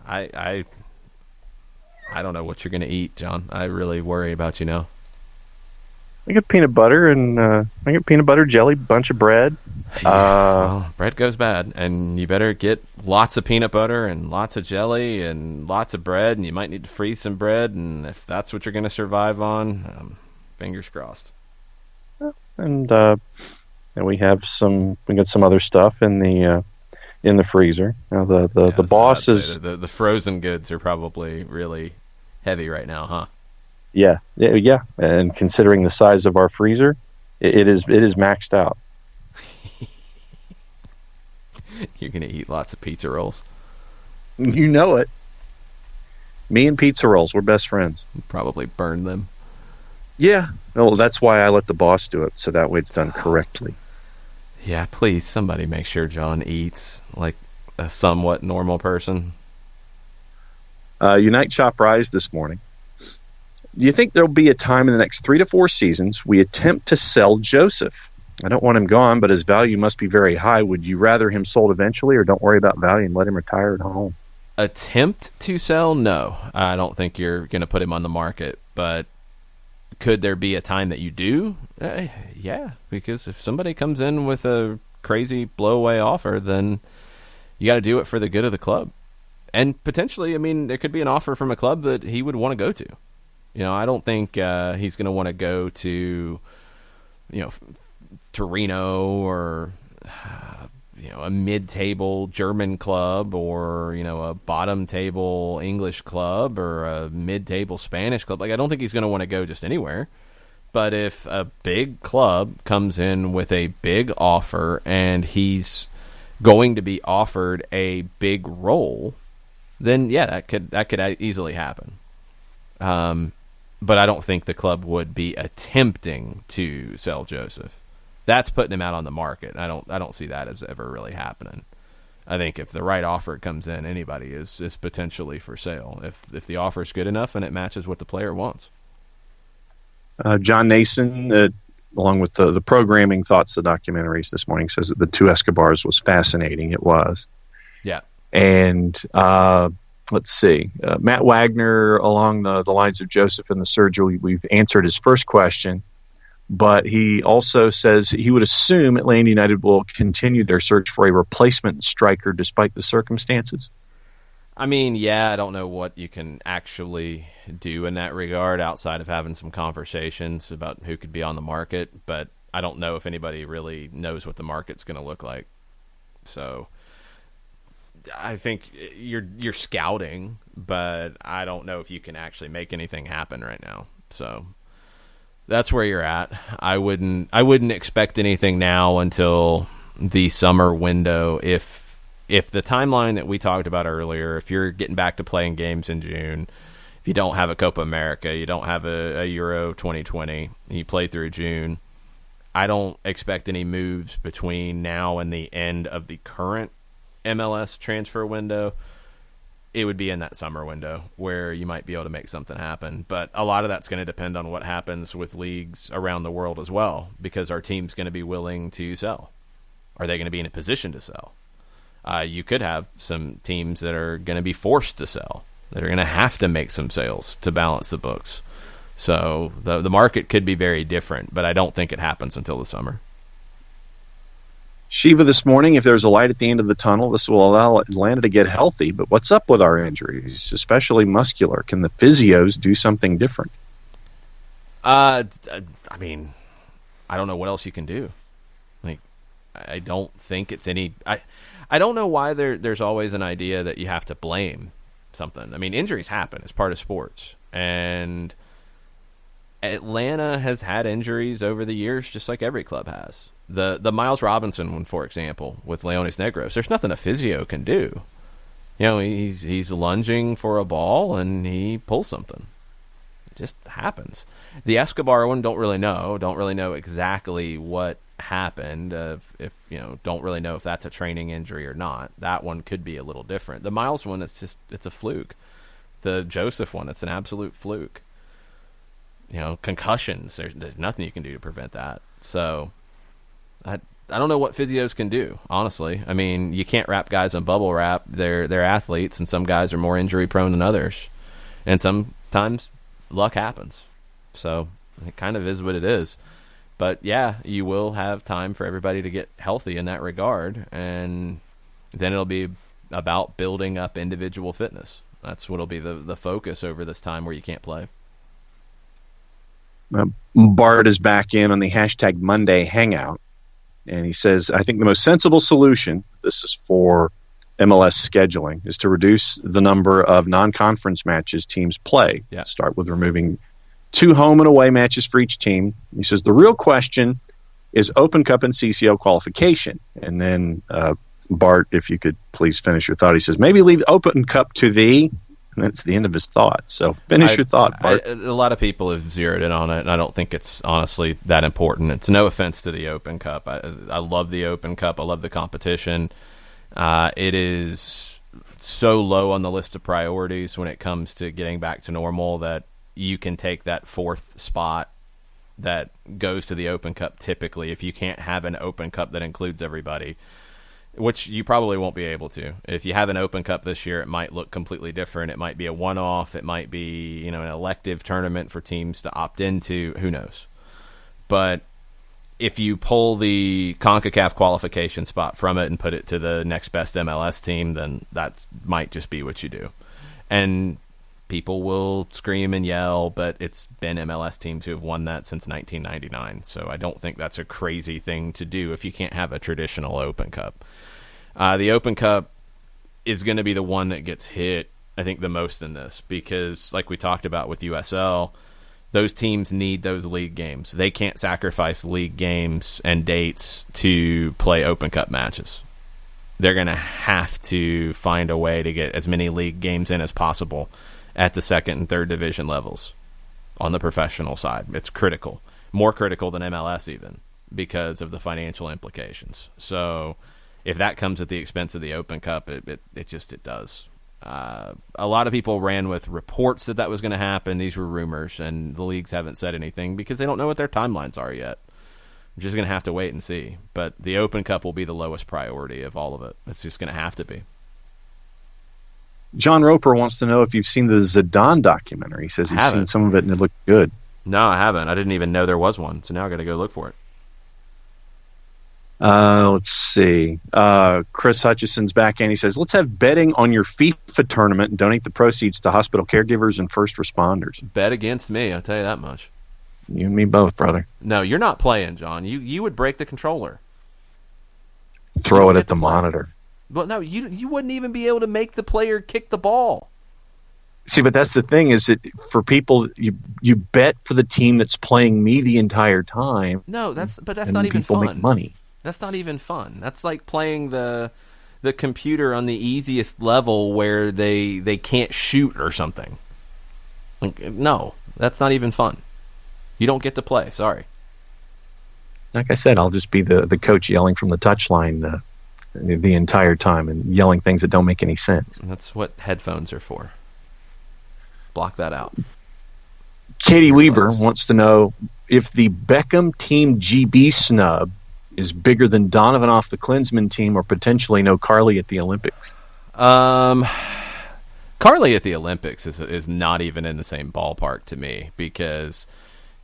I don't know what you're going to eat, John. I really worry about you now. I get peanut butter and I get peanut butter jelly, bunch of bread. Well, bread goes bad, and you better get lots of peanut butter and lots of jelly and lots of bread, and you might need to freeze some bread, and if that's what you're going to survive on, fingers crossed. And we got some other stuff in the freezer. Now the boss is the frozen goods are probably really heavy right now, huh? yeah. And considering the size of our freezer, it is maxed out. You're going to eat lots of pizza rolls. You know it. Me and pizza rolls, we're best friends. Probably burn them. Yeah. Well, that's why I let the boss do it, so that way it's done correctly. Yeah, please, somebody make sure John eats like a somewhat normal person. Unite Chop Rise this morning. Do you think there'll be a time in the next 3 to 4 seasons we attempt to sell Joseph? I don't want him gone, but his value must be very high. Would you rather him sold eventually, or don't worry about value and let him retire at home? Attempt to sell? No. I don't think you're going to put him on the market, but could there be a time that you do? Yeah, because if somebody comes in with a crazy blow-away offer, then you got to do it for the good of the club. And potentially, I mean, there could be an offer from a club that he would want to go to. You know, I don't think he's going to want to go to, Torino or, a mid-table German club or, a bottom-table English club or a mid-table Spanish club. Like, I don't think he's going to want to go just anywhere. But if a big club comes in with a big offer and he's going to be offered a big role, then, yeah, that could easily happen. But I don't think the club would be attempting to sell Joseph. That's putting him out on the market. I don't see that as ever really happening. I think if the right offer comes in, anybody is potentially for sale. If the offer is good enough and it matches what the player wants. John Nason, along with the programming thoughts of the documentaries this morning, says that the two Escobars was fascinating. It was. Yeah. And let's see. Matt Wagner, along the lines of Joseph and the surgery, we've answered his first question. But he also says he would assume Atlanta United will continue their search for a replacement striker despite the circumstances. I mean, yeah, I don't know what you can actually do in that regard outside of having some conversations about who could be on the market. But I don't know if anybody really knows what the market's going to look like. So I think you're scouting, but I don't know if you can actually make anything happen right now. So that's where you're at. I wouldn't expect anything now until the summer window. If the timeline that we talked about earlier, if you're getting back to playing games in June, if you don't have a Copa America, you don't have a Euro 2020, you play through June, I don't expect any moves between now and the end of the current MLS transfer window. It would be in that summer window where you might be able to make something happen. But a lot of that's going to depend on what happens with leagues around the world as well, because our team's going to be willing to sell. Are they going to be in a position to sell? You could have some teams that are going to be forced to sell, that are going to have to make some sales to balance the books. So the market could be very different, but I don't think it happens until the summer. Shiva this morning, if there's a light at the end of the tunnel, this will allow Atlanta to get healthy. But what's up with our injuries, especially muscular? Can the physios do something different? I mean, I don't know what else you can do. Like, I don't think it's any. I don't know why there's always an idea that you have to blame something. I mean, injuries happen. It's part of sports. And Atlanta has had injuries over the years, just like every club has. The Miles Robinson one, for example, with Leonis Negros, there's nothing a physio can do. You know, he's lunging for a ball and he pulls something. It just happens. The Escobar one, don't really know exactly what happened. If don't really know if that's a training injury or not. That one could be a little different. The Miles one, it's a fluke. The Joseph one, it's an absolute fluke. Concussions, there's nothing you can do to prevent that. So I don't know what physios can do, honestly. I mean, you can't wrap guys in bubble wrap. They're athletes, and some guys are more injury prone than others. And sometimes luck happens. So it kind of is what it is. But yeah, you will have time for everybody to get healthy in that regard, and then it'll be about building up individual fitness. That's what'll be the focus over this time where you can't play. Bart is back in on the hashtag Monday Hangout. And he says, I think the most sensible solution, this is for MLS scheduling, is to reduce the number of non-conference matches teams play. Yeah. Start with removing 2 home and away matches for each team. He says, the real question is Open Cup and CCL qualification. And then, Bart, if you could please finish your thought. He says, maybe leave Open Cup to thee. And that's the end of his thought. So finish your thought, Bart. A lot of people have zeroed in on it, and I don't think it's honestly that important. It's no offense to the Open Cup. I love the Open Cup. I love the competition. It is so low on the list of priorities when it comes to getting back to normal that you can take that 4th spot that goes to the Open Cup typically if you can't have an Open Cup that includes everybody, which you probably won't be able to. If you have an Open Cup this year, it might look completely different. It might be a one-off. It might be, an elective tournament for teams to opt into. Who knows? But if you pull the CONCACAF qualification spot from it and put it to the next best MLS team, then that might just be what you do. And people will scream and yell, but it's been MLS teams who have won that since 1999. So I don't think that's a crazy thing to do if you can't have a traditional Open Cup. The Open Cup is going to be the one that gets hit, I think, the most in this because, like we talked about with USL, those teams need those league games. They can't sacrifice league games and dates to play Open Cup matches. They're going to have to find a way to get as many league games in as possible at the 2nd and 3rd division levels on the professional side. It's critical, more critical than MLS even, because of the financial implications. So if that comes at the expense of the Open Cup, it does. A lot of people ran with reports that was going to happen. These were rumors, and the leagues haven't said anything because they don't know what their timelines are yet. We're just going to have to wait and see. But the Open Cup will be the lowest priority of all of it. It's just going to have to be. John Roper wants to know if you've seen the Zidane documentary. He says he's seen some of it and it looked good. No, I haven't. I didn't even know there was one, so now I got to go look for it. Let's see. Chris Hutchison's back in. He says, let's have betting on your FIFA tournament and donate the proceeds to hospital caregivers and first responders. Bet against me, I'll tell you that much. You and me both, brother. No, you're not playing, John. You would break the controller. Throw it at the monitor. Well, no, you wouldn't even be able to make the player kick the ball. See, but that's the thing is that for people, you bet for the team that's playing me the entire time. No, that's not even fun. Make money. That's not even fun. That's like playing the computer on the easiest level where they can't shoot or something. Like, no, that's not even fun. You don't get to play. Sorry. Like I said, I'll just be the coach yelling from the touchline the entire time and yelling things that don't make any sense. That's what headphones are for. Block that out. Katie Weaver wants to know if the Beckham Team GB snub is bigger than Donovan off the Klinsmann team, or potentially no Carly at the Olympics? Carly at the Olympics is not even in the same ballpark to me, because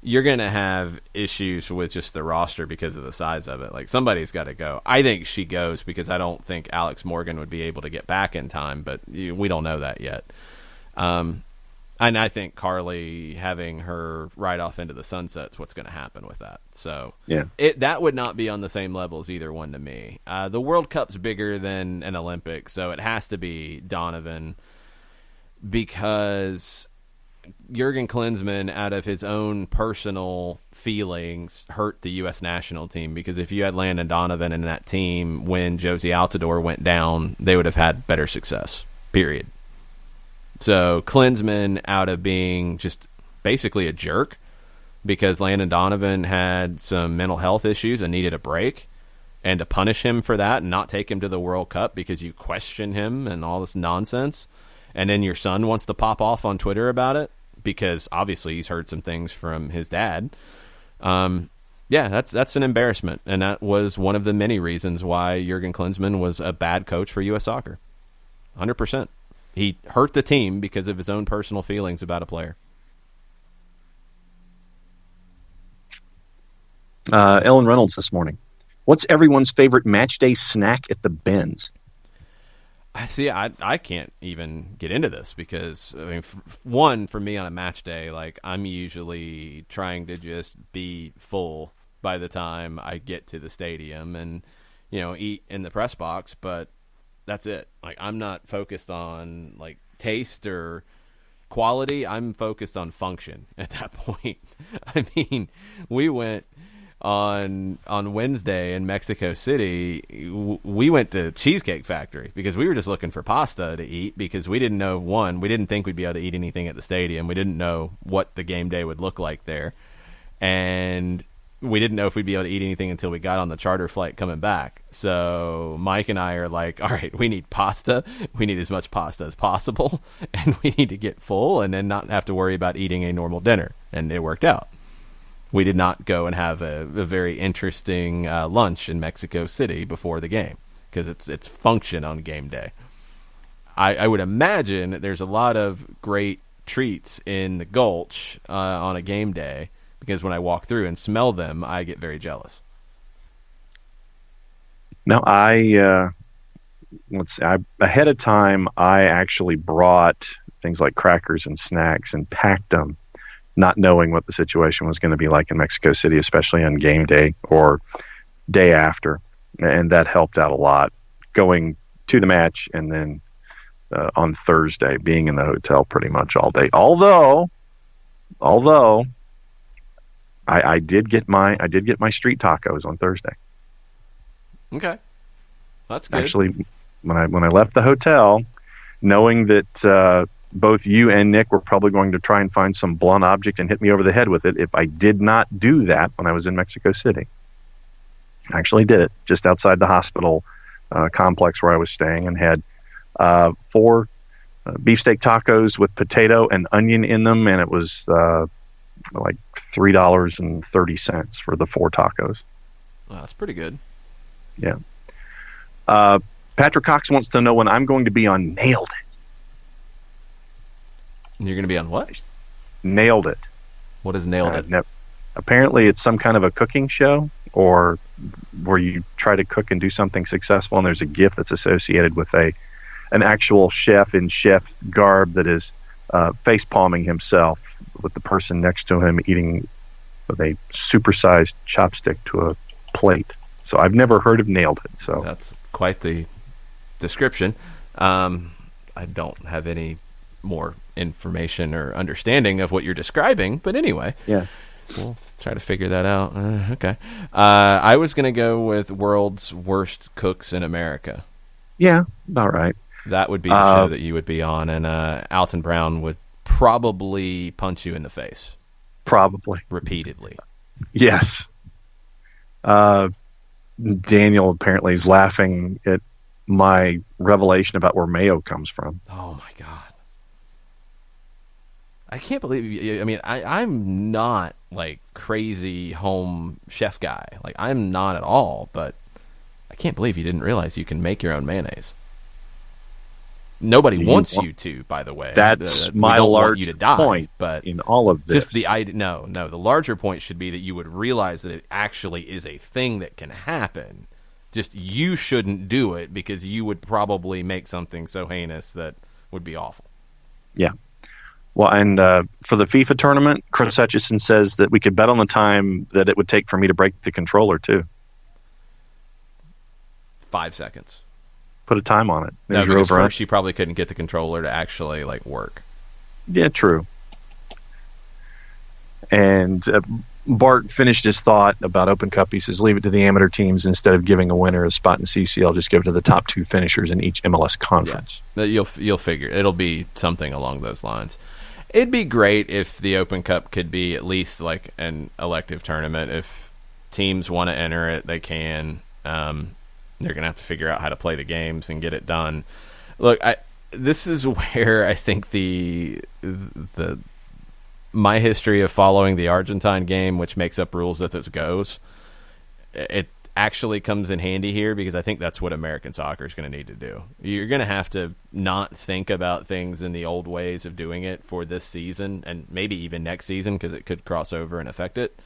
you're going to have issues with just the roster because of the size of it. Like, somebody's got to go. I think she goes because I don't think Alex Morgan would be able to get back in time, but we don't know that yet. And I think Carly having her ride off into the sunset is what's going to happen with that. So yeah, that would not be on the same level as either one to me. The World Cup's bigger than an Olympic, so it has to be Donovan, because Jurgen Klinsmann, out of his own personal feelings, hurt the U.S. national team, because if you had Landon Donovan in that team when Josie Altidore went down, they would have had better success, period. So Klinsmann, out of being just basically a jerk because Landon Donovan had some mental health issues and needed a break, and to punish him for that and not take him to the World Cup because you question him and all this nonsense, and then your son wants to pop off on Twitter about it because obviously he's heard some things from his dad. Yeah, that's an embarrassment, and that was one of the many reasons why Jurgen Klinsmann was a bad coach for U.S. soccer. 100%. He hurt the team because of his own personal feelings about a player. Ellen Reynolds this morning. What's everyone's favorite match day snack at the Benz? I can't even get into this because, I mean, one, for me on a match day, like, I'm usually trying to just be full by the time I get to the stadium and, eat in the press box, but that's it. Like, I'm not focused on, like, taste or quality. I'm focused on function at that point. I mean, we went on Wednesday in Mexico City. We went to Cheesecake Factory because we were just looking for pasta to eat, because we didn't know, one, we didn't think we'd be able to eat anything at the stadium. We didn't know what the game day would look like there. And we didn't know if we'd be able to eat anything until we got on the charter flight coming back. So Mike and I are like, all right, we need pasta. We need as much pasta as possible, and we need to get full and then not have to worry about eating a normal dinner. And it worked out. We did not go and have a very interesting lunch in Mexico City before the game, because it's function on game day. I would imagine there's a lot of great treats in the Gulch on a game day, because when I walk through and smell them, I get very jealous. No, ahead of time, I actually brought things like crackers and snacks and packed them, not knowing what the situation was going to be like in Mexico City, especially on game day or day after. And that helped out a lot, going to the match and then on Thursday being in the hotel pretty much all day. Although I did get my street tacos on Thursday. Okay, that's good. Actually, when I left the hotel, knowing that both you and Nick were probably going to try and find some blunt object and hit me over the head with it if I did not do that when I was in Mexico City, I actually did it just outside the hospital complex where I was staying, and had 4 beefsteak tacos with potato and onion in them, and it was like $3.30 for the 4 tacos. Wow, that's pretty good. Yeah. Patrick Cox wants to know when I'm going to be on Nailed It. You're going to be on what? Nailed It. What is Nailed It? Apparently it's some kind of a cooking show, or where you try to cook and do something successful, and there's a gift that's associated with an actual chef in chef garb that is face palming himself with the person next to him eating with a supersized chopstick to a plate. So I've never heard of Nailed It. So that's quite the description. I don't have any more information or understanding of what you're describing, but anyway, yeah, we'll try to figure that out. Okay. I was going to go with World's Worst Cooks in America. Yeah, about right. That would be the show that you would be on, and Alton Brown would probably punch you in the face. Probably. Repeatedly. Yes. Daniel apparently is laughing at my revelation about where mayo comes from. Oh, my God. I can't believe you. I mean, I'm not like crazy home chef guy. Like, I'm not at all, but I can't believe you didn't realize you can make your own mayonnaise. Nobody wants you to, by the way. That's We my don't want large you to die, point but in all of this. just the idea. No. The larger point should be that you would realize that it actually is a thing that can happen. Just you shouldn't do it because you would probably make something so heinous that would be awful. Yeah. Well, and for the FIFA tournament, Chris Hutchison says that we could bet on the time that it would take for me to break the controller, too. 5 seconds. Put a time on it. No, There's your because over-under. first you probably couldn't get the controller to actually like work. Yeah, true. And Bart finished his thought about Open Cup. He says, leave it to the amateur teams instead of giving a winner a spot in CCL. Just give it to the top 2 finishers in each MLS conference. Yeah. You'll figure it'll be something along those lines. It'd be great if the Open Cup could be at least like an elective tournament. If teams want to enter it, they can. They're going to have to figure out how to play the games and get it done. Look, this is where I think my history of following the Argentine game, which makes up rules as it goes, it actually comes in handy here because I think that's what American soccer is going to need to do. You're going to have to not think about things in the old ways of doing it for this season and maybe even next season because it could cross over and affect it.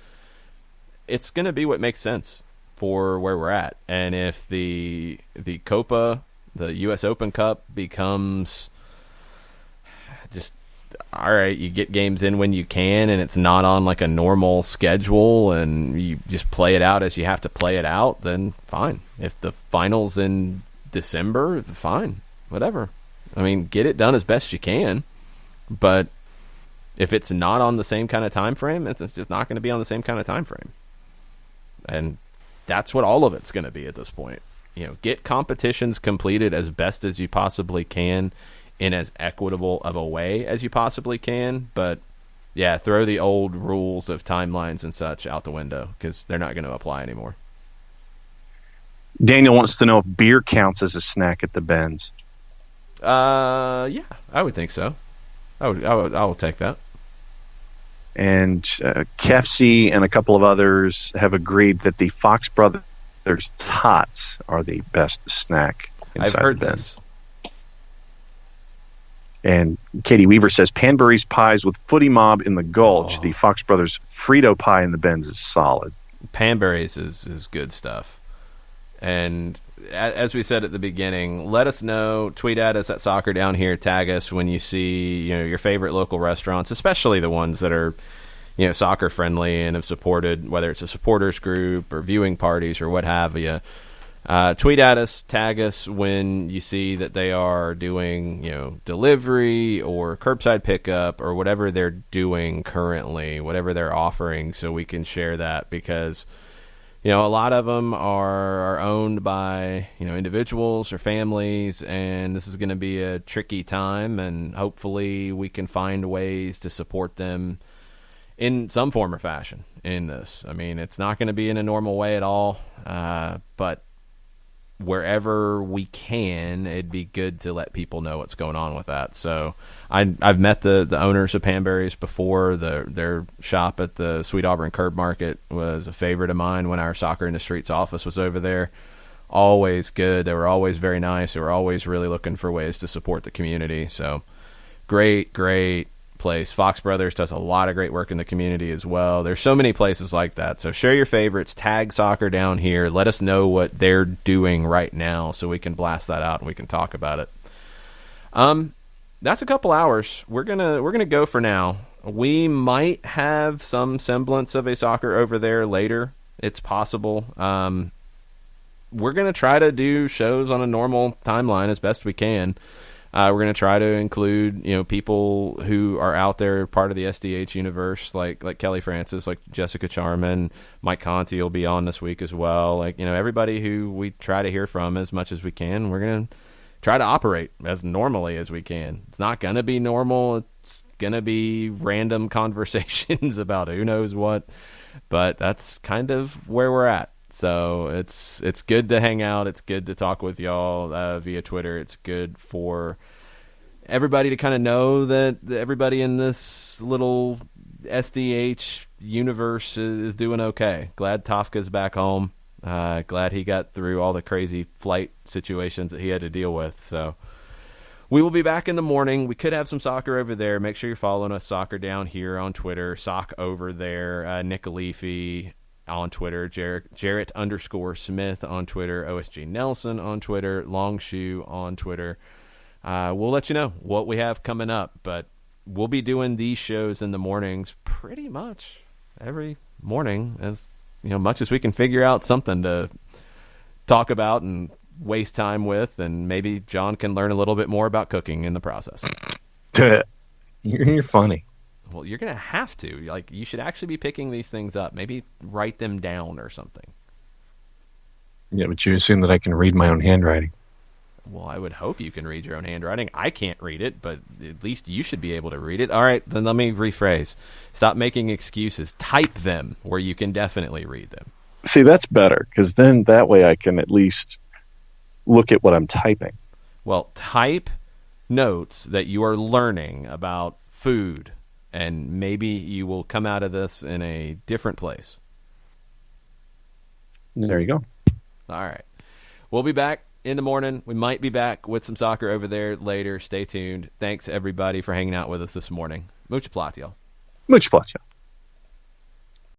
It's going to be what makes sense for where we're at. And if the Copa, the U.S. Open Cup, becomes just, all right, you get games in when you can, and it's not on like a normal schedule, and you just play it out as you have to play it out, then fine. If the final's in December, fine, whatever. I mean, get it done as best you can, but if it's not on the same kind of time frame, it's just not going to be on the same kind of time frame. And that's what all of it's going to be at this point. Get competitions completed as best as you possibly can in as equitable of a way as you possibly can. But, yeah, throw the old rules of timelines and such out the window because they're not going to apply anymore. Daniel wants to know if beer counts as a snack at the Benz. Yeah, I would think so. I will take that. And Kefsey and a couple of others have agreed that the Fox Brothers tots are the best snack inside I've heard the Benz. this. And Katie Weaver says Panbury's pies with Footy Mob in the Gulch. The Fox Brothers Frito pie in the Benz is solid. Panbury's is good stuff. And as we said at the beginning, let us know, tweet at us at Soccer Down Here, tag us when you see your favorite local restaurants, especially the ones that are soccer friendly and have supported, whether it's a supporters group or viewing parties or what have you. Tweet at us, tag us when you see that they are doing delivery or curbside pickup or whatever they're doing currently, whatever they're offering, so we can share that because a lot of them are owned by individuals or families, and this is going to be a tricky time, and hopefully we can find ways to support them in some form or fashion in this. I mean, it's not going to be in a normal way at all, but wherever we can, it'd be good to let people know what's going on with that. So I've met the owners of Panbury's before. Their shop at the Sweet Auburn Curb Market was a favorite of mine when our Soccer in the Streets office was over there. Always good. They were always very nice. They were always really looking for ways to support the community. So great place. Fox Brothers does a lot of great work in the community as well. There's so many places like that. So share your favorites, tag Soccer Down Here, let us know what they're doing right now so we can blast that out and we can talk about it. That's a couple hours. We're gonna go for now. We might have some semblance of a soccer over there later. It's possible. We're gonna try to do shows on a normal timeline as best we can. We're going to try to include, people who are out there, part of the SDH universe, like Kelly Francis, like Jessica Charman, Mike Conti will be on this week as well. Everybody who we try to hear from as much as we can. We're going to try to operate as normally as we can. It's not going to be normal. It's going to be random conversations about who knows what, but that's kind of where we're at. So it's good to hang out. It's good to talk with y'all via Twitter. It's good for everybody to kind of know that everybody in this little SDH universe is doing okay. Glad Tafka's back home. Glad he got through all the crazy flight situations that he had to deal with. So we will be back in the morning. We could have some soccer over there. Make sure you're following us, Soccer Down Here on Twitter, Sock over there, Nick Leafy on Twitter, Jarrett_Smith on Twitter, OSG Nelson on Twitter, Longshoe on Twitter. We'll let you know what we have coming up, but we'll be doing these shows in the mornings pretty much every morning, as much as we can figure out something to talk about and waste time with, and maybe John can learn a little bit more about cooking in the process. You're funny. Well, you're going to have to. You should actually be picking these things up. Maybe write them down or something. Yeah, but you assume that I can read my own handwriting. Well, I would hope you can read your own handwriting. I can't read it, but at least you should be able to read it. All right, then let me rephrase. Stop making excuses. Type them where you can definitely read them. See, that's better, because then that way I can at least look at what I'm typing. Well, type notes that you are learning about food, and maybe you will come out of this in a different place. There you go. All right. We'll be back in the morning. We might be back with some soccer over there later. Stay tuned. Thanks, everybody, for hanging out with us this morning. Much plot, y'all. Much plot, y'all.